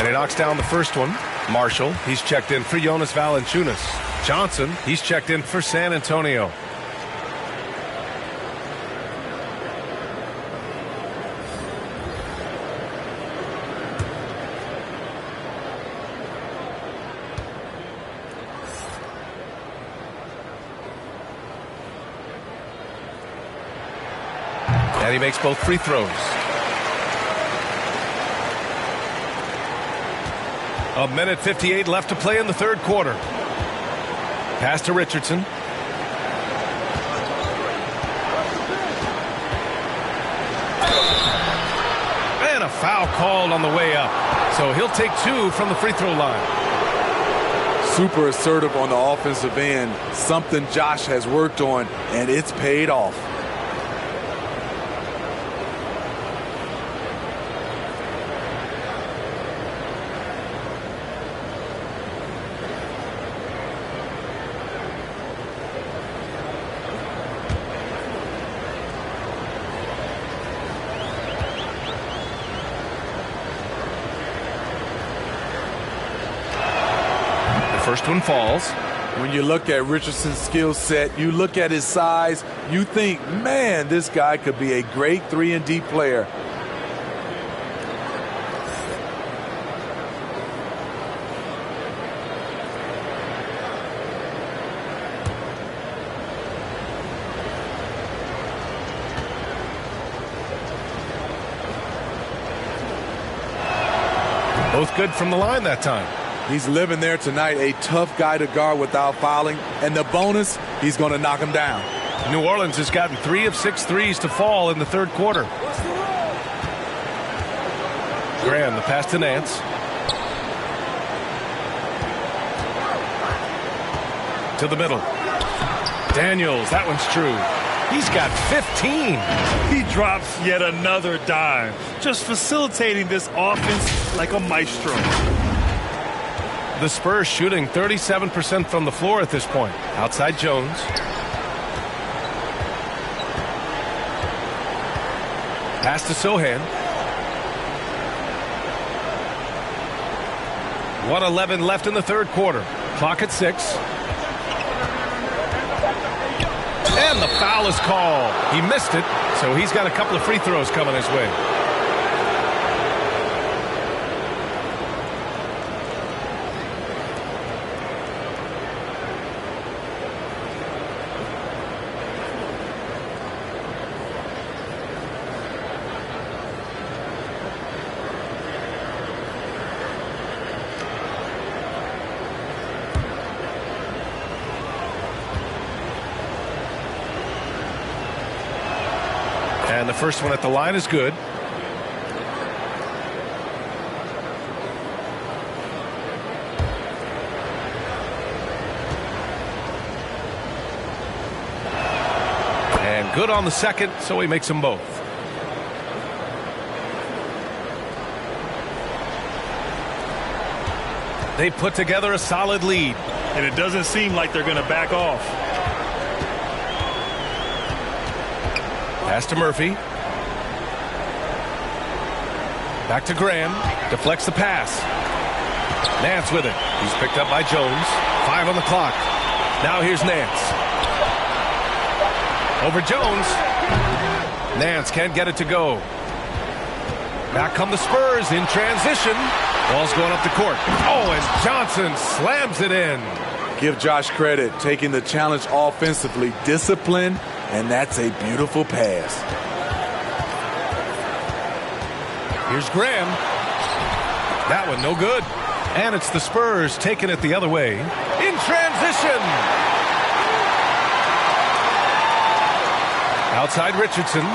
And he knocks down the first one. Marshall, he's checked in for Jonas Valanciunas. Johnson, he's checked in for San Antonio. And he makes both free throws. A minute 58 left to play in the third quarter. Pass to Richardson. And a foul called on the way up. So he'll take 2 from the free throw line. Super assertive on the offensive end. Something Josh has worked on, and it's paid off. First one falls. When you look at Richardson's skill set, you look at his size, you think, man, this guy could be a great 3-and-D player. Both good from the line that time. He's living there tonight, a tough guy to guard without fouling. And the bonus, he's going to knock him down. New Orleans has gotten 3 of 6 threes to fall in the third quarter. Graham, the pass to Nance. To the middle. Daniels, that one's true. He's got 15. He drops yet another dime, just facilitating this offense like a maestro. The Spurs shooting 37% from the floor at this point. Outside Jones. Pass to Sohan. 1:11 left in the third quarter. Clock at 6. And the foul is called. He missed it, so he's got a couple of free throws coming his way. And the first one at the line is good. And good on the second, so he makes them both. They put together a solid lead. And it doesn't seem like they're going to back off. Pass to Murphy. Back to Graham. Deflects the pass. Nance with it. He's picked up by Jones. 5 on the clock. Now here's Nance. Over Jones. Nance can't get it to go. Back come the Spurs in transition. Ball's going up the court. Oh, and Johnson slams it in. Give Josh credit, taking the challenge offensively, discipline, and that's a beautiful pass. Here's Graham. That one no good. And it's the Spurs taking it the other way. In transition. Outside Richardson.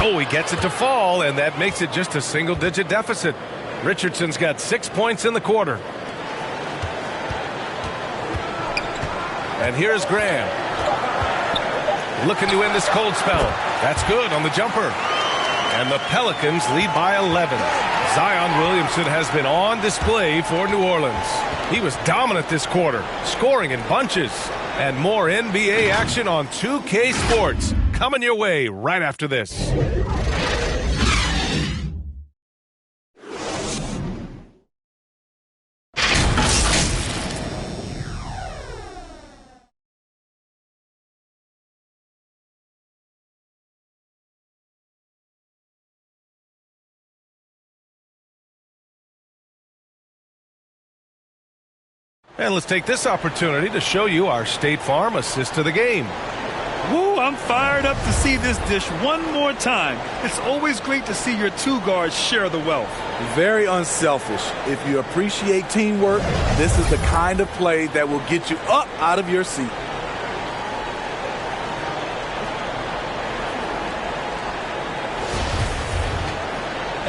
Oh, he gets it to fall, and that makes it just a single-digit deficit. Richardson's got 6 points in the quarter. And here's Graham. Looking to end this cold spell. That's good on the jumper. And the Pelicans lead by 11. Zion Williamson has been on display for New Orleans. He was dominant this quarter, scoring in bunches. And more NBA action on 2K Sports coming your way right after this. And let's take this opportunity to show you our State Farm assist to the game. Woo, I'm fired up to see this dish one more time. It's always great to see your two guards share the wealth. Very unselfish. If you appreciate teamwork, this is the kind of play that will get you up out of your seat.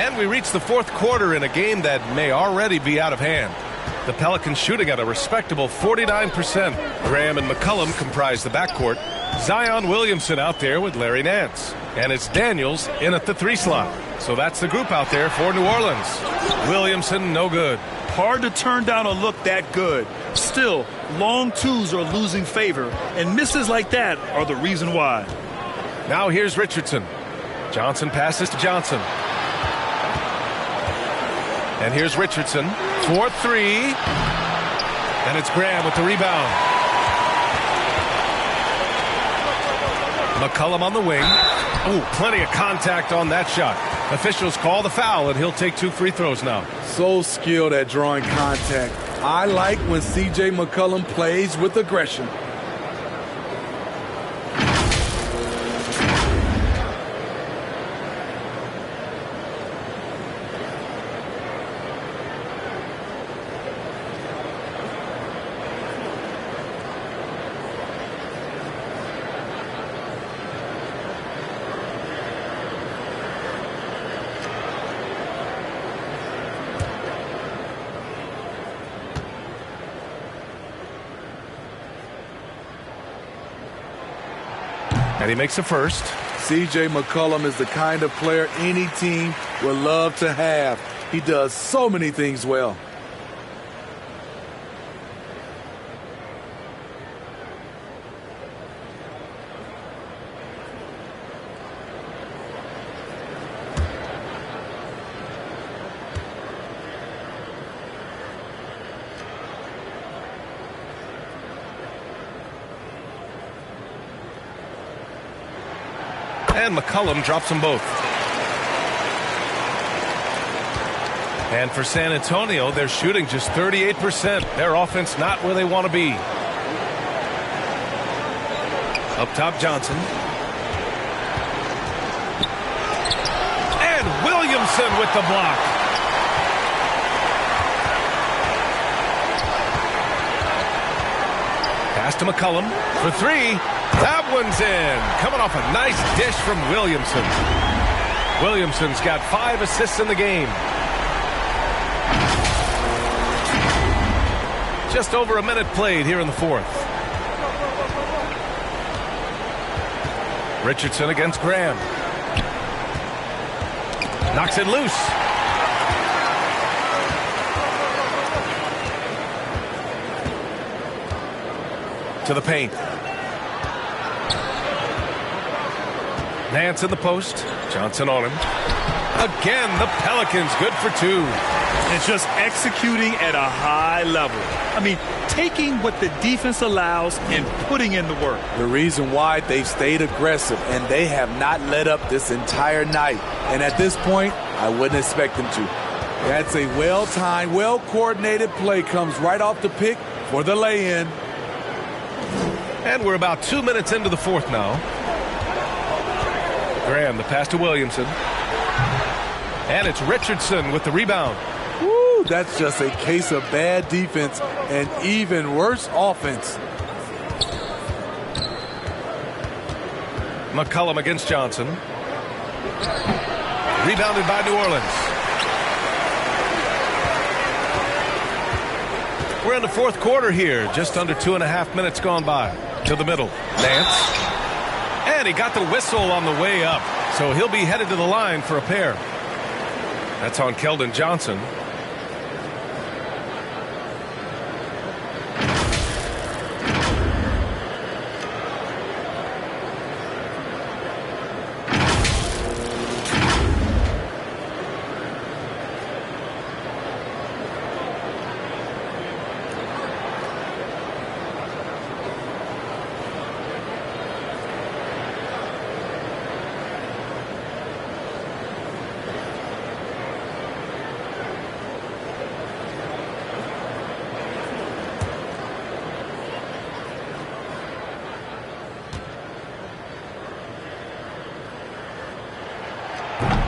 And we reach the fourth quarter in a game that may already be out of hand. The Pelicans shooting at a respectable 49%. Graham and McCollum comprise the backcourt. Zion Williamson out there with Larry Nance. And it's Daniels in at the 3 slot. So that's the group out there for New Orleans. Williamson, no good. Hard to turn down a look that good. Still, long twos are losing favor, and misses like that are the reason why. Now here's Richardson. Johnson passes to Johnson. And here's Richardson for 3. And it's Graham with the rebound. McCollum on the wing. Oh, plenty of contact on that shot. Officials call the foul, and he'll take 2 free throws now. So skilled at drawing contact. I like when C.J. McCollum plays with aggression. And he makes a first. C.J. McCollum is the kind of player any team would love to have. He does so many things well. And McCollum drops them both. And for San Antonio, they're shooting just 38%. Their offense not where they want to be. Up top, Johnson. And Williamson with the block. Pass to McCollum for 3. That one's in. Coming off a nice dish from Williamson. Williamson's got 5 assists in the game. Just over a minute played here in the fourth. Richardson against Graham. Knocks it loose. To the paint. Nance in the post. Johnson on him. Again, the Pelicans good for 2. It's just executing at a high level. I mean, taking what the defense allows and putting in the work. The reason why they've stayed aggressive, and they have not let up this entire night. And at this point, I wouldn't expect them to. That's a well-timed, well-coordinated play. Comes right off the pick for the lay-in. And we're about 2 minutes into the fourth now. Graham, the pass to Williamson. And it's Richardson with the rebound. Woo, that's just a case of bad defense and even worse offense. McCollum against Johnson. Rebounded by New Orleans. We're in the fourth quarter here. Just under 2.5 minutes gone by. To the middle. Nance. And he got the whistle on the way up. So he'll be headed to the line for a pair. That's on Keldon Johnson.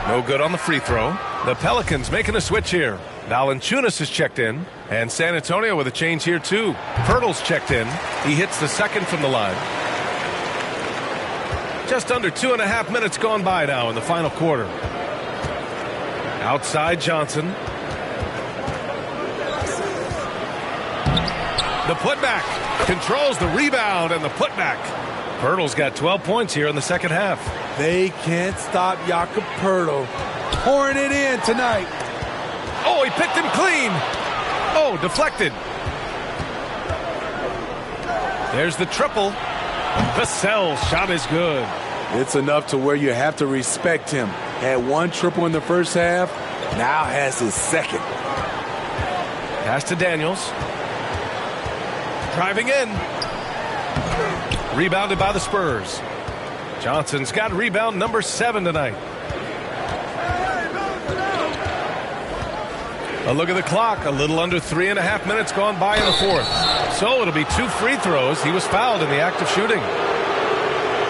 No good on the free throw. The Pelicans making a switch here. Valanciunas is checked in. And San Antonio with a change here, too. Pirtle's checked in. He hits the second from the line. Just under 2.5 minutes gone by now in the final quarter. Outside Johnson. The putback. Controls the rebound and the putback. Pirtle's got 12 points here in the second half. They can't stop Jakob Poeltl pouring it in tonight. Oh, he picked him clean. Oh, deflected. There's the triple. Vassell's shot is good. It's enough to where you have to respect him. Had one triple in the first half, now has his second. Pass to Daniels. Driving in. Rebounded by the Spurs. Johnson's got rebound number 7 tonight. A look at the clock. A little under 3.5 minutes gone by in the fourth. So it'll be 2 free throws. He was fouled in the act of shooting.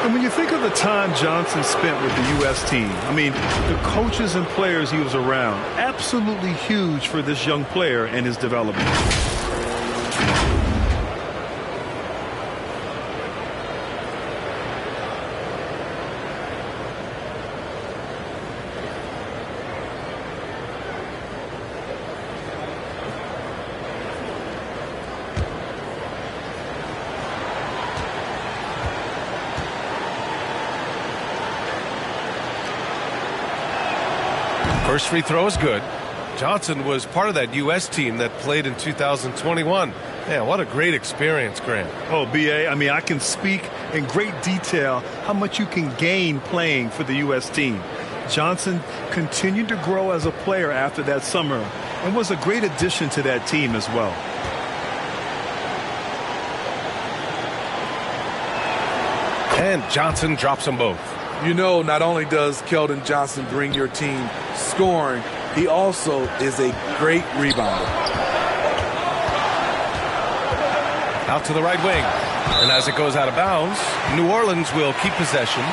And when you think of the time Johnson spent with the U.S. team, I mean, the coaches and players he was around, absolutely huge for this young player and his development. First free throw is good. Johnson was part of that U.S. team that played in 2021. Yeah, what a great experience, Graham. Oh, B.A., I mean, I can speak in great detail how much you can gain playing for the U.S. team. Johnson continued to grow as a player after that summer and was a great addition to that team as well. And Johnson drops them both. You know, not only does Keldon Johnson bring your team scoring, he also is a great rebounder. Out to the right wing. And as it goes out of bounds, New Orleans will keep possession.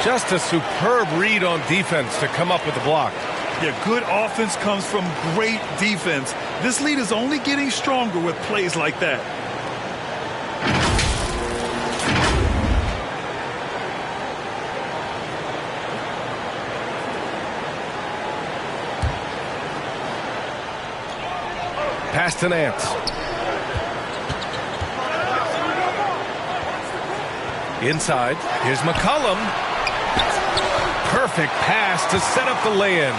Just a superb read on defense to come up with the block. Yeah, good offense comes from great defense. This lead is only getting stronger with plays like that. Pass to Nance. Inside. Here's McCollum. Perfect pass to set up the lay-in.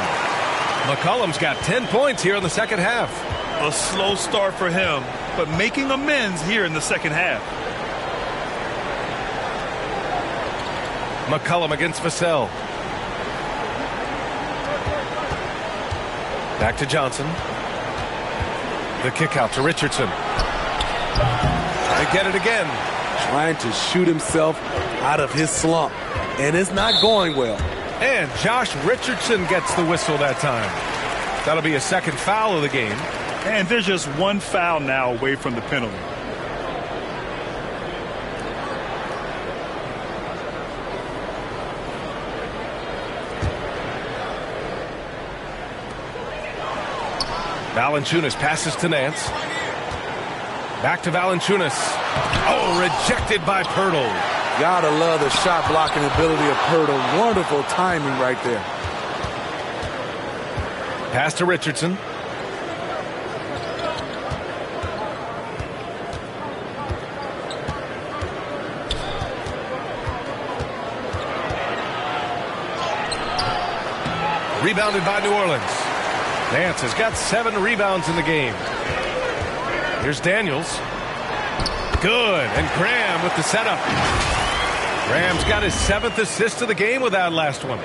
McCollum's got 10 points here in the second half. A slow start for him, but making amends here in the second half. McCollum against Vassell. Back to Johnson. The kick out to Richardson. They get it again. Trying to shoot himself out of his slump. And it's not going well. And Josh Richardson gets the whistle that time. That'll be a second foul of the game. And there's just one foul now away from the penalty. Valanciunas passes to Nance. Back to Valanciunas. Oh, rejected by Poeltl. Gotta love the shot blocking ability of Poeltl. Wonderful timing right there. Pass to Richardson. Rebounded by New Orleans. Nance has got 7 rebounds in the game. Here's Daniels. Good. And Graham with the setup. Graham's got his 7th assist of the game with that last one.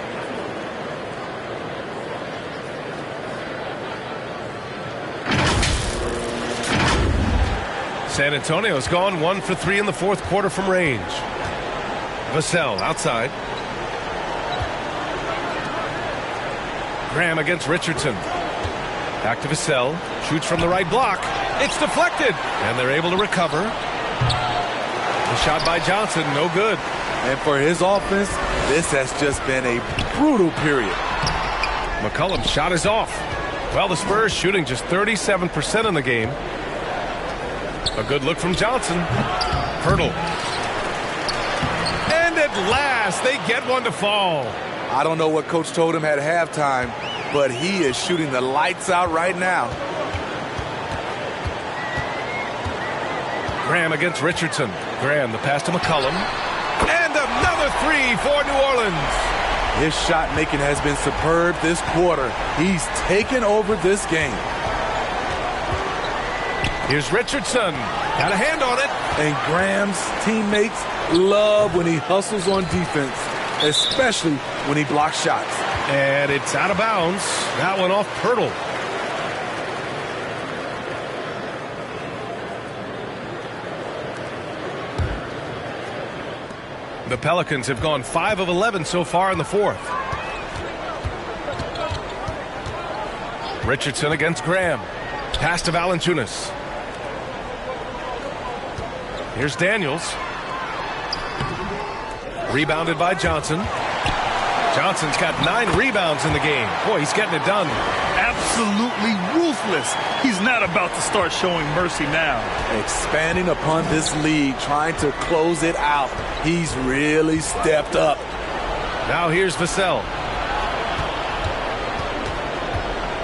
San Antonio's gone 1 for 3 in the fourth quarter from range. Vassell outside. Graham against Richardson. Back to Vassell. Shoots from the right block. It's deflected. And they're able to recover. The shot by Johnson, no good. And for his offense, this has just been a brutal period. McCollum's shot is off. Well, the Spurs shooting just 37% in the game. A good look from Johnson. Hurdle. And at last, they get one to fall. I don't know what Coach told him at halftime, but he is shooting the lights out right now. Graham against Richardson. Graham, the pass to McCollum. And another three for New Orleans. His shot making has been superb this quarter. He's taken over this game. Here's Richardson. Got a hand on it. And Graham's teammates love when he hustles on defense, especially when he blocks shots. And it's out of bounds. That one off Pirtle. The Pelicans have gone 5 of 11 so far in the fourth. Richardson against Graham. Pass to Valanciunas. Here's Daniels. Rebounded by Johnson. Johnson's got 9 rebounds in the game. Boy, he's getting it done. Absolutely ruthless. He's not about to start showing mercy now. Expanding upon this lead, trying to close it out. He's really stepped up. Now here's Vassell.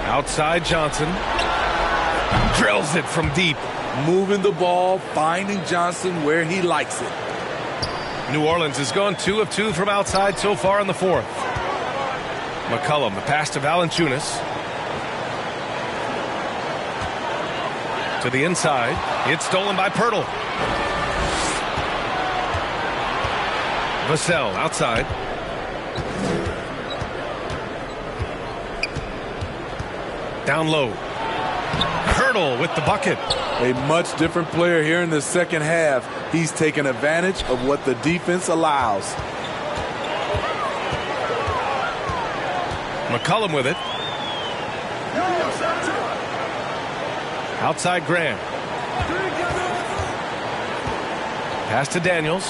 Outside Johnson. Drills it from deep. Moving the ball, finding Johnson where he likes it. New Orleans has gone 2 of 2 from outside so far in the fourth. McCollum, the pass to Valanciunas. To the inside. It's stolen by Pirtle. Vassell outside. Down low. Pirtle with the bucket. A much different player here in the second half. He's taken advantage of what the defense allows. McCollum with it. Outside Graham. Pass to Daniels.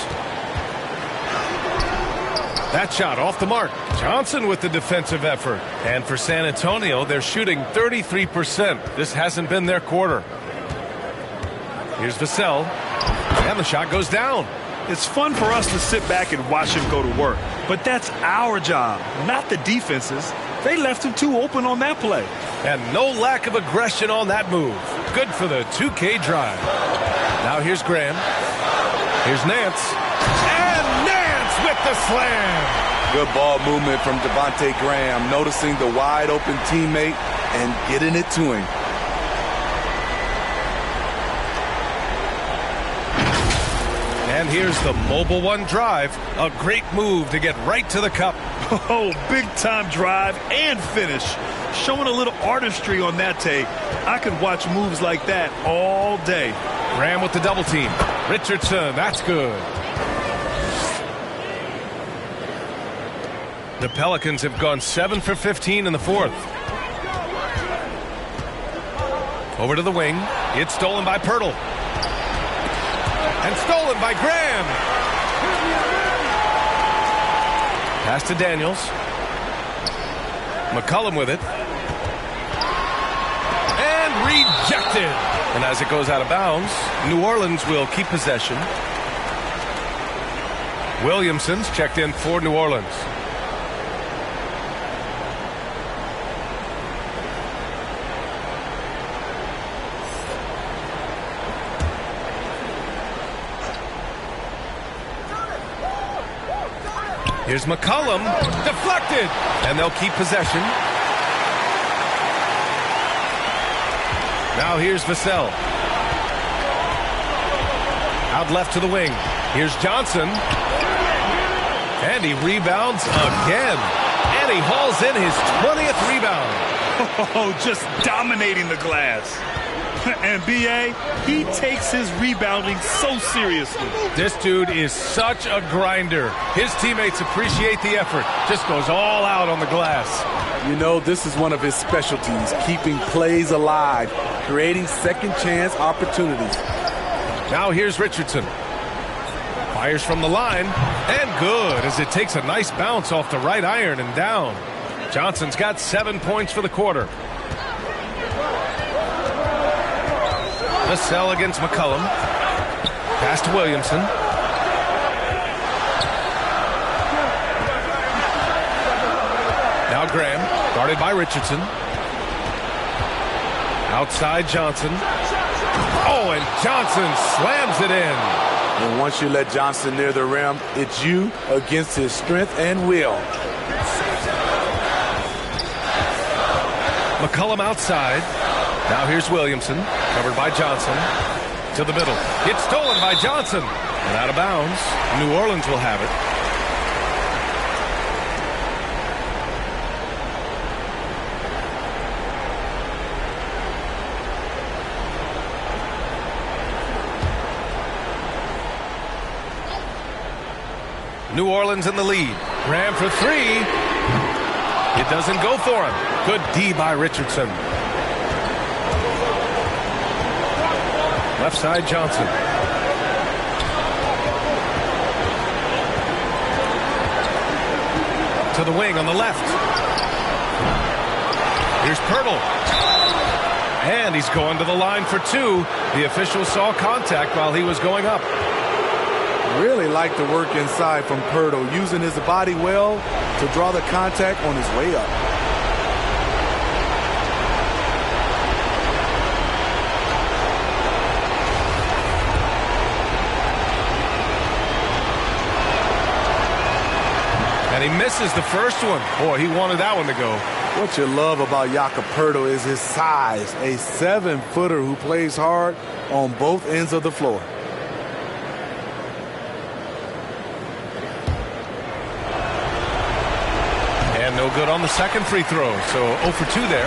That shot off the mark. Johnson with the defensive effort. And for San Antonio, they're shooting 33%. This hasn't been their quarter. Here's Vassell. And the shot goes down. It's fun for us to sit back and watch him go to work. But that's our job, not the defense's. They left him too open on that play. And no lack of aggression on that move. Good for the 2K drive. Now here's Graham. Here's Nance. And Nance with the slam. Good ball movement from Devontae Graham, noticing the wide open teammate and getting it to him. And here's the mobile one drive. A great move to get right to the cup. Oh, big time drive and finish. Showing a little artistry on that tape. I could watch moves like that all day. Graham with the double team. Richardson, that's good. The Pelicans have gone 7 for 15 in the fourth. Over to the wing. It's stolen by Pirtle. And stolen by Graham. Pass to Daniels. McCollum with it. And rejected. And as it goes out of bounds, New Orleans will keep possession. Williamson's checked in for New Orleans. Here's McCollum, deflected, and they'll keep possession. Now here's Vassell. Out left to the wing. Here's Johnson. And he rebounds again. And he hauls in his 20th rebound. Oh, just dominating the glass. And B.A., he takes his rebounding so seriously. This dude is such a grinder. His teammates appreciate the effort. Just goes all out on the glass. You know, this is one of his specialties, keeping plays alive, creating second chance opportunities. Now here's Richardson. Fires from the line, and good as it takes a nice bounce off the right iron and down. Johnson's got 7 points for the quarter. Vassell against McCollum. Pass to Williamson. Now Graham, guarded by Richardson. Outside Johnson. Oh, and Johnson slams it in. And once you let Johnson near the rim, it's you against his strength and will. McCollum outside. Now here's Williamson, covered by Johnson. To the middle. It's stolen by Johnson. And out of bounds. New Orleans will have it. New Orleans in the lead. Graham for three. It doesn't go for him. Good D by Richardson. Left side Johnson. To the wing on the left. Here's Pirtle. And he's going to the line for two. The official saw contact while he was going up. Really like the work inside from Pirtle, using his body well to draw the contact on his way up. And he misses the first one. Boy, he wanted that one to go. What you love about Jakob Pirtle is his size, a 7-footer who plays hard on both ends of the floor. No good on the second free throw, so 0 for 2 there.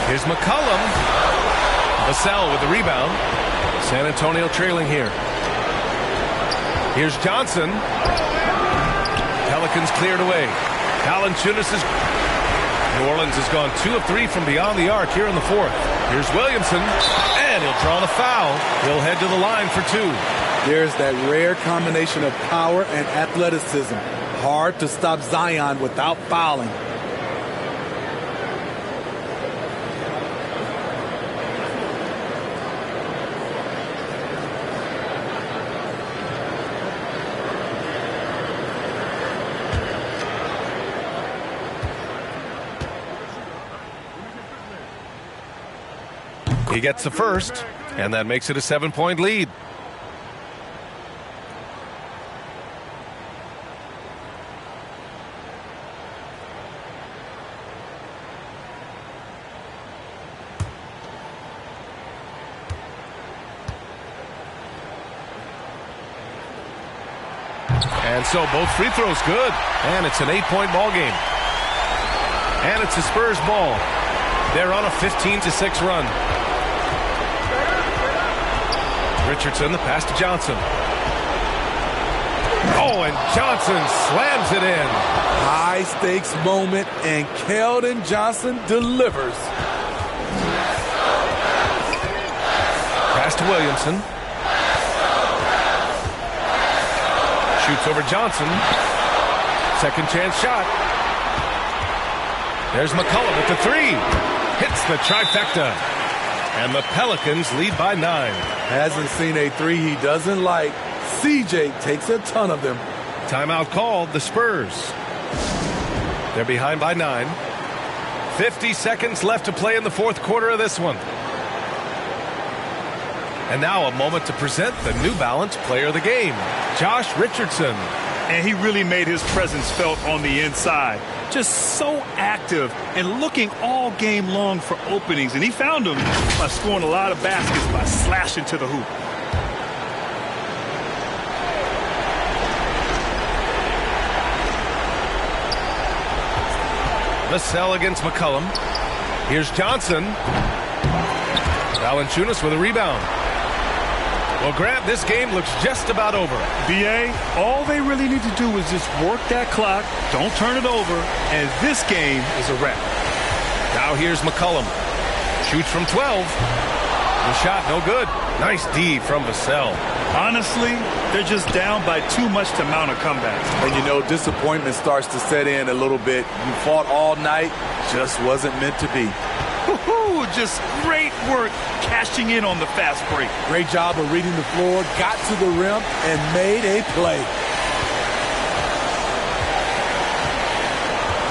Here's McCollum. Vassell with the rebound. San Antonio trailing here. Here's Johnson. Pelicans cleared away. Valanciunas is... New Orleans has gone 2 of 3 from beyond the arc here in the fourth. Here's Williamson, and he'll draw the foul. He'll head to the line for 2. There's that rare combination of power and athleticism. Hard to stop Zion without fouling. He gets the first, and that makes it a 7-point lead. And so both free throws good. And it's an 8-point ball game. And it's the Spurs ball. They're on a 15-6 run. Richardson, the pass to Johnson. Oh, and Johnson slams it in. High stakes moment, and Keldon Johnson delivers. Pass to Williamson. Shoots over Johnson. Second chance shot. There's McCollum with the three. Hits the trifecta. And the Pelicans lead by 9. Hasn't seen a three he doesn't like. CJ takes a ton of them. Timeout called, the Spurs. They're behind by 9. 50 seconds left to play in the fourth quarter of this one. And now a moment to present the New Balance Player of the Game, Josh Richardson. And he really made his presence felt on the inside. Just so active and looking all game long for openings. And he found them by scoring a lot of baskets by slashing to the hoop. Vassell against McCollum. Here's Johnson. Valanciunas with a rebound. Well, Grant, this game looks just about over. B.A., all they really need to do is just work that clock, don't turn it over, and this game is a wrap. Now here's McCollum. Shoots from 12. The shot, no good. Nice D from Vassell. Honestly, they're just down by too much to mount a comeback. And you know, disappointment starts to set in a little bit. You fought all night, just wasn't meant to be. Just great work cashing in on the fast break. Great job of reading the floor, got to the rim, and made a play.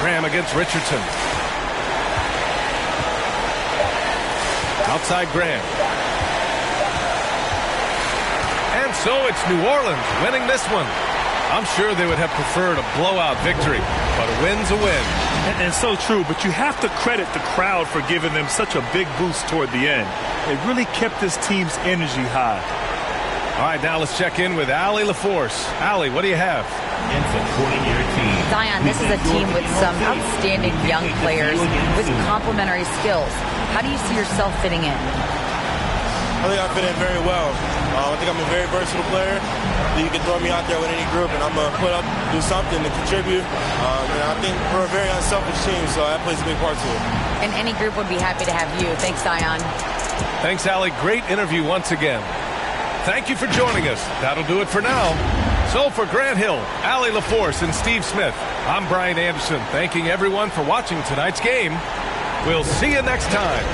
Graham against Richardson. Outside Graham. And so it's New Orleans winning this one. I'm sure they would have preferred a blowout victory, but a win's a win. And so true, but you have to credit the crowd for giving them such a big boost toward the end. It really kept this team's energy high. All right, now let's check in with Allie LaForce. Allie, what do you have? Zion, this is a team with some outstanding young players with complementary skills. How do you see yourself fitting in? I think I fit in very well. I think I'm a very versatile player. You can throw me out there with any group, and I'm going to put up, do something to contribute. And I think we're a very unselfish team, so that plays a big part to it. And any group would be happy to have you. Thanks, Zion. Thanks, Allie. Great interview once again. Thank you for joining us. That'll do it for now. So for Grant Hill, Allie LaForce, and Steve Smith, I'm Brian Anderson, thanking everyone for watching tonight's game. We'll see you next time.